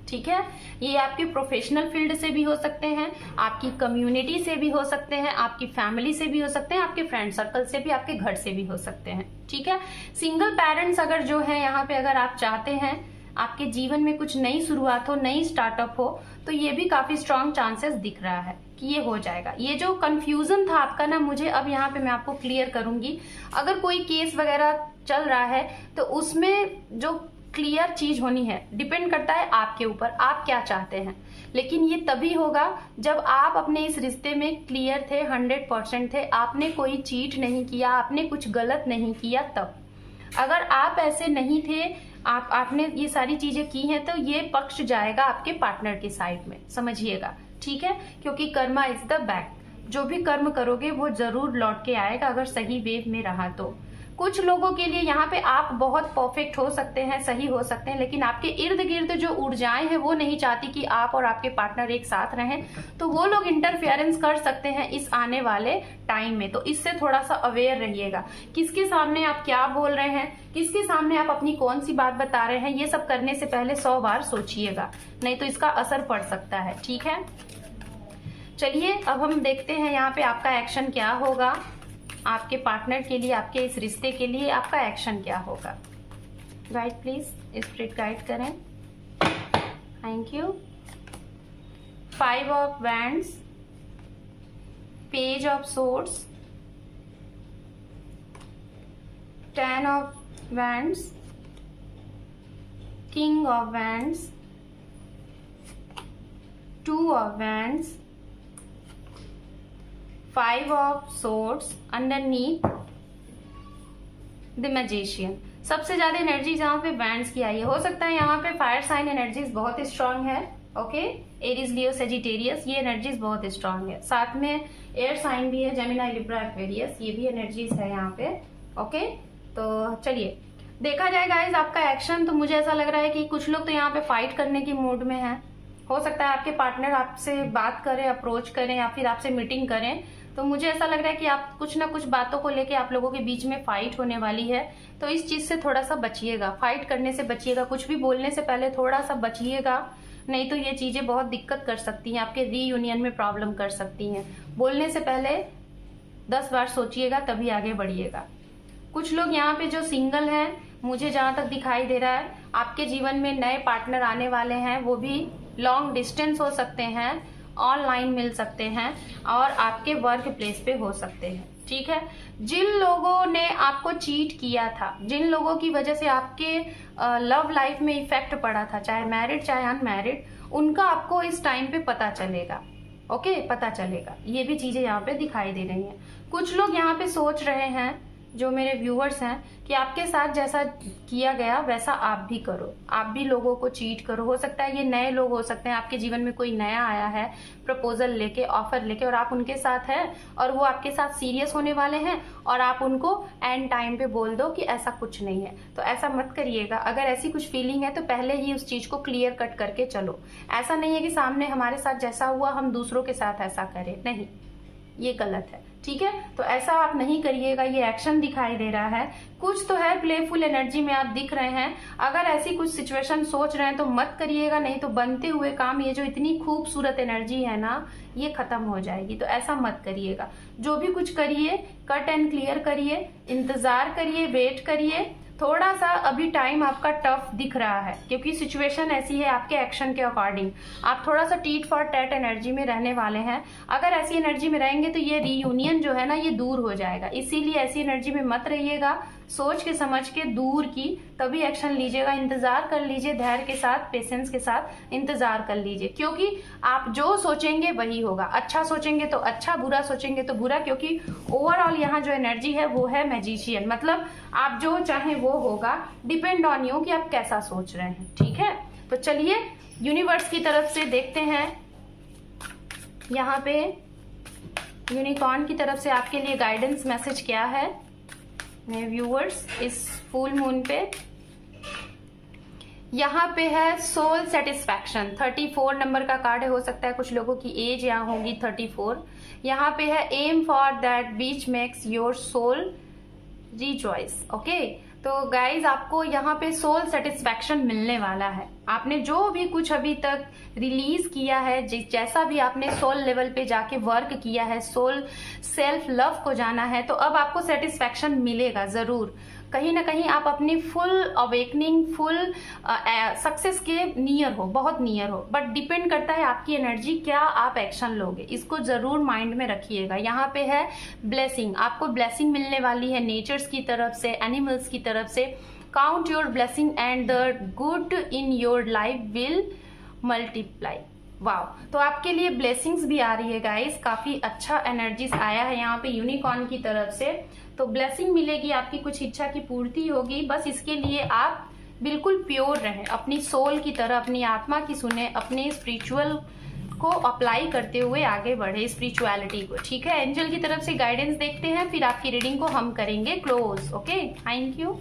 ठीक है, ये आपके प्रोफेशनल फील्ड से भी हो सकते हैं, आपकी कम्युनिटी से भी हो सकते हैं, आपकी फैमिली से भी हो सकते हैं, आपके फ्रेंड सर्कल से भी, आपके घर से भी हो सकते हैं। ठीक है, सिंगल पेरेंट्स अगर जो है यहाँ पे अगर आप चाहते हैं आपके जीवन में कुछ नई शुरुआत हो, नई स्टार्टअप हो, तो ये भी काफी स्ट्रांग चांसेस दिख रहा है कि ये हो जाएगा। ये जो कंफ्यूजन था आपका ना, मुझे अब यहाँ पे मैं आपको क्लियर करूंगी। अगर कोई केस वगैरह चल रहा है तो उसमें जो क्लियर चीज होनी है, डिपेंड करता है आपके ऊपर, आप क्या चाहते हैं। लेकिन ये तभी होगा जब आप अपने इस रिश्ते में क्लियर थे, 100% थे, आपने कोई चीट नहीं किया, आपने कुछ गलत नहीं किया। तब अगर आप ऐसे नहीं थे, आपने ये सारी चीजें की हैं, तो ये पक्ष जाएगा आपके पार्टनर की साइड में, समझिएगा। ठीक है, क्योंकि कर्मा इज द बैक, जो भी कर्म करोगे वो जरूर लौट के आएगा अगर सही वेव में रहा तो। कुछ लोगों के लिए यहाँ पे आप बहुत परफेक्ट हो सकते हैं, सही हो सकते हैं, लेकिन आपके इर्द गिर्द जो ऊर्जाएं हैं वो नहीं चाहती कि आप और आपके पार्टनर एक साथ रहें, तो वो लोग इंटरफेरेंस कर सकते हैं इस आने वाले टाइम में। तो इससे थोड़ा सा अवेयर रहिएगा, किसके सामने आप क्या बोल रहे हैं, किसके सामने आप अपनी कौन सी बात बता रहे हैं, ये सब करने से पहले 100 बार सोचिएगा, नहीं तो इसका असर पड़ सकता है। ठीक है, चलिए अब हम देखते हैं यहाँ पे आपका एक्शन क्या होगा, आपके पार्टनर के लिए, आपके इस रिश्ते के लिए आपका एक्शन क्या होगा। गाइड प्लीज, स्पिरिट गाइड करें। Thank you. 5 of wands, page of swords, 10 of wands, king of wands, 2 of wands, 5 of swords, underneath the magician। सबसे ज्यादा एनर्जी जहाँ पे वैंड्स की आई है, हो सकता है यहाँ पे फायर साइन एनर्जीज बहुत स्ट्रांग है। ओके, एरीज, लियो, सेजिटेरियस, ये एनर्जीज बहुत स्ट्रांग है। साथ में एयर साइन भी है, जेमिनी, लिब्रा, एक्वेरियस, ये भी एनर्जीज है यहाँ पे। ओके, तो चलिए देखा जाए गाइज आपका एक्शन। तो मुझे ऐसा लग रहा है कि कुछ लोग तो यहाँ पे फाइट करने की मूड में हैं। हो सकता है आपके पार्टनर आपसे बात करें, अप्रोच करें, या फिर आपसे मीटिंग करें, तो मुझे ऐसा लग रहा है कि आप कुछ ना कुछ बातों को लेके आप लोगों के बीच में फाइट होने वाली है। तो इस चीज से थोड़ा सा बचिएगा, फाइट करने से बचिएगा, कुछ भी बोलने से पहले थोड़ा सा बचिएगा, नहीं तो ये चीजें बहुत दिक्कत कर सकती हैं, आपके रीयूनियन में प्रॉब्लम कर सकती हैं। बोलने से पहले 10 बार सोचिएगा, तभी आगे बढ़िएगा। कुछ लोग यहाँ पे जो सिंगल हैं, मुझे जहां तक दिखाई दे रहा है आपके जीवन में नए पार्टनर आने वाले हैं, वो भी लॉन्ग डिस्टेंस हो सकते हैं, ऑनलाइन मिल सकते हैं, और आपके वर्क प्लेस पे हो सकते हैं। ठीक है, जिन लोगों ने आपको चीट किया था, जिन लोगों की वजह से आपके लव लाइफ में इफेक्ट पड़ा था, चाहे मैरिड चाहे अनमैरिड, उनका आपको इस टाइम पे पता चलेगा। ओके, पता चलेगा, ये भी चीजें यहाँ पे दिखाई दे रही हैं। कुछ लोग यहाँ पे सोच रहे हैं, जो मेरे व्यूअर्स हैं, कि आपके साथ जैसा किया गया वैसा आप भी करो, आप भी लोगों को चीट करो। हो सकता है ये नए लोग हो सकते हैं, आपके जीवन में कोई नया आया है प्रपोजल लेके, ऑफर लेके, और आप उनके साथ हैं और वो आपके साथ सीरियस होने वाले हैं, और आप उनको एंड टाइम पे बोल दो कि ऐसा कुछ नहीं है। तो ऐसा मत करिएगा। अगर ऐसी कुछ फीलिंग है तो पहले ही उस चीज को क्लियर कट करके चलो। ऐसा नहीं है कि सामने हमारे साथ जैसा हुआ हम दूसरों के साथ ऐसा करें, नहीं, ये गलत है। ठीक है, तो ऐसा आप नहीं करिएगा। ये एक्शन दिखाई दे रहा है, कुछ तो है प्लेफुल एनर्जी में आप दिख रहे हैं। अगर ऐसी कुछ सिचुएशन सोच रहे हैं तो मत करिएगा, नहीं तो बनते हुए काम, ये जो इतनी खूबसूरत एनर्जी है ना, ये खत्म हो जाएगी। तो ऐसा मत करिएगा। जो भी कुछ करिए कट एंड क्लियर करिए, इंतजार करिए, वेट करिए। थोड़ा सा अभी टाइम आपका टफ दिख रहा है क्योंकि सिचुएशन ऐसी है, आपके एक्शन के अकॉर्डिंग आप थोड़ा सा टीट फॉर टैट एनर्जी में रहने वाले हैं। अगर ऐसी एनर्जी में रहेंगे तो ये रीयूनियन जो है ना, ये दूर हो जाएगा। इसीलिए ऐसी एनर्जी में मत रहिएगा, सोच के समझ के दूर की तभी एक्शन लीजिएगा। इंतजार कर लीजिए, धैर्य के साथ, पेशेंस के साथ इंतजार कर लीजिए, क्योंकि आप जो सोचेंगे वही होगा। अच्छा सोचेंगे तो अच्छा, बुरा सोचेंगे तो बुरा, क्योंकि ओवरऑल यहाँ जो एनर्जी है वो है मैजिशियन, मतलब आप जो चाहें वो होगा। डिपेंड ऑन यू कि आप कैसा सोच रहे हैं। ठीक है, तो चलिए यूनिवर्स की तरफ से देखते हैं, यहाँ पे यूनिकॉर्न की तरफ से आपके लिए गाइडेंस मैसेज क्या है मेरे व्यूअर्स इस फुल मून पे। यहाँ पे है सोल सेटिस्फैक्शन, 34 नंबर का कार्ड है। हो सकता है कुछ लोगों की एज यहाँ होगी 34। यहाँ पे है aim for that which makes your soul rejoice. Okay, तो गाइज आपको यहाँ पे सोल सेटिस्फैक्शन मिलने वाला है। आपने जो भी कुछ अभी तक रिलीज किया है, जैसा भी आपने सोल लेवल पे जाके वर्क किया है, सोल सेल्फ लव को जाना है, तो अब आपको सेटिस्फैक्शन मिलेगा जरूर। कहीं ना कहीं आप अपनी फुल अवेकनिंग, फुल सक्सेस के नियर हो, बहुत नियर हो। बट डिपेंड करता है आपकी एनर्जी, क्या आप एक्शन लोगे, इसको जरूर माइंड में रखिएगा। यहाँ पे है ब्लेसिंग, आपको ब्लेसिंग मिलने वाली है नेचर्स की तरफ से, एनिमल्स की तरफ से। Count your blessing and the good in your life will multiply. Wow, तो आपके लिए ब्लेसिंग्स भी आ रही है गाइस, काफी अच्छा एनर्जीज आया है यहाँ पे यूनिकॉर्न की तरफ से। तो ब्लेसिंग मिलेगी, आपकी कुछ इच्छा की पूर्ति होगी। बस इसके लिए आप बिल्कुल प्योर रहें, अपनी सोल की तरह, अपनी आत्मा की सुने, अपने स्पिरिचुअल को अप्लाई करते हुए आगे बढ़े, स्पिरिचुअलिटी को। ठीक है, एंजल की तरफ से गाइडेंस देखते हैं, फिर आपकी रीडिंग को हम करेंगे क्लोज। Okay, thank you.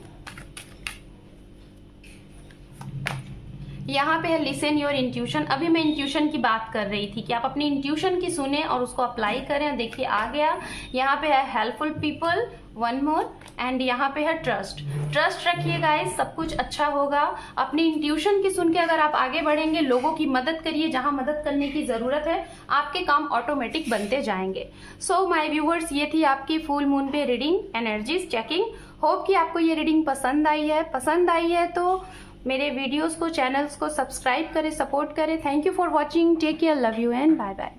यहाँ पे है लिसन योर इंट्यूशन। अभी मैं इंट्यूशन की बात कर रही थी कि आप अपनी इंट्यूशन की सुने और उसको अप्लाई करें। देखिए आ गया, यहाँ पे है helpful people, one more, and यहाँ पे है ट्रस्ट। ट्रस्ट रखिए गाइस, सब कुछ अच्छा होगा। अपनी इंट्यूशन की सुन के अगर आप आगे बढ़ेंगे, लोगों की मदद करिए जहां मदद करने की जरूरत है, आपके काम ऑटोमेटिक बनते जाएंगे। सो माय व्यूवर्स, ये थी आपकी फुल मून पे रीडिंग, एनर्जीज चेकिंग। होप कि आपको ये रीडिंग पसंद आई है। पसंद आई है तो मेरे वीडियोस को, चैनल्स को सब्सक्राइब करें, सपोर्ट करें। Thank you for watching, take care, love you and bye bye.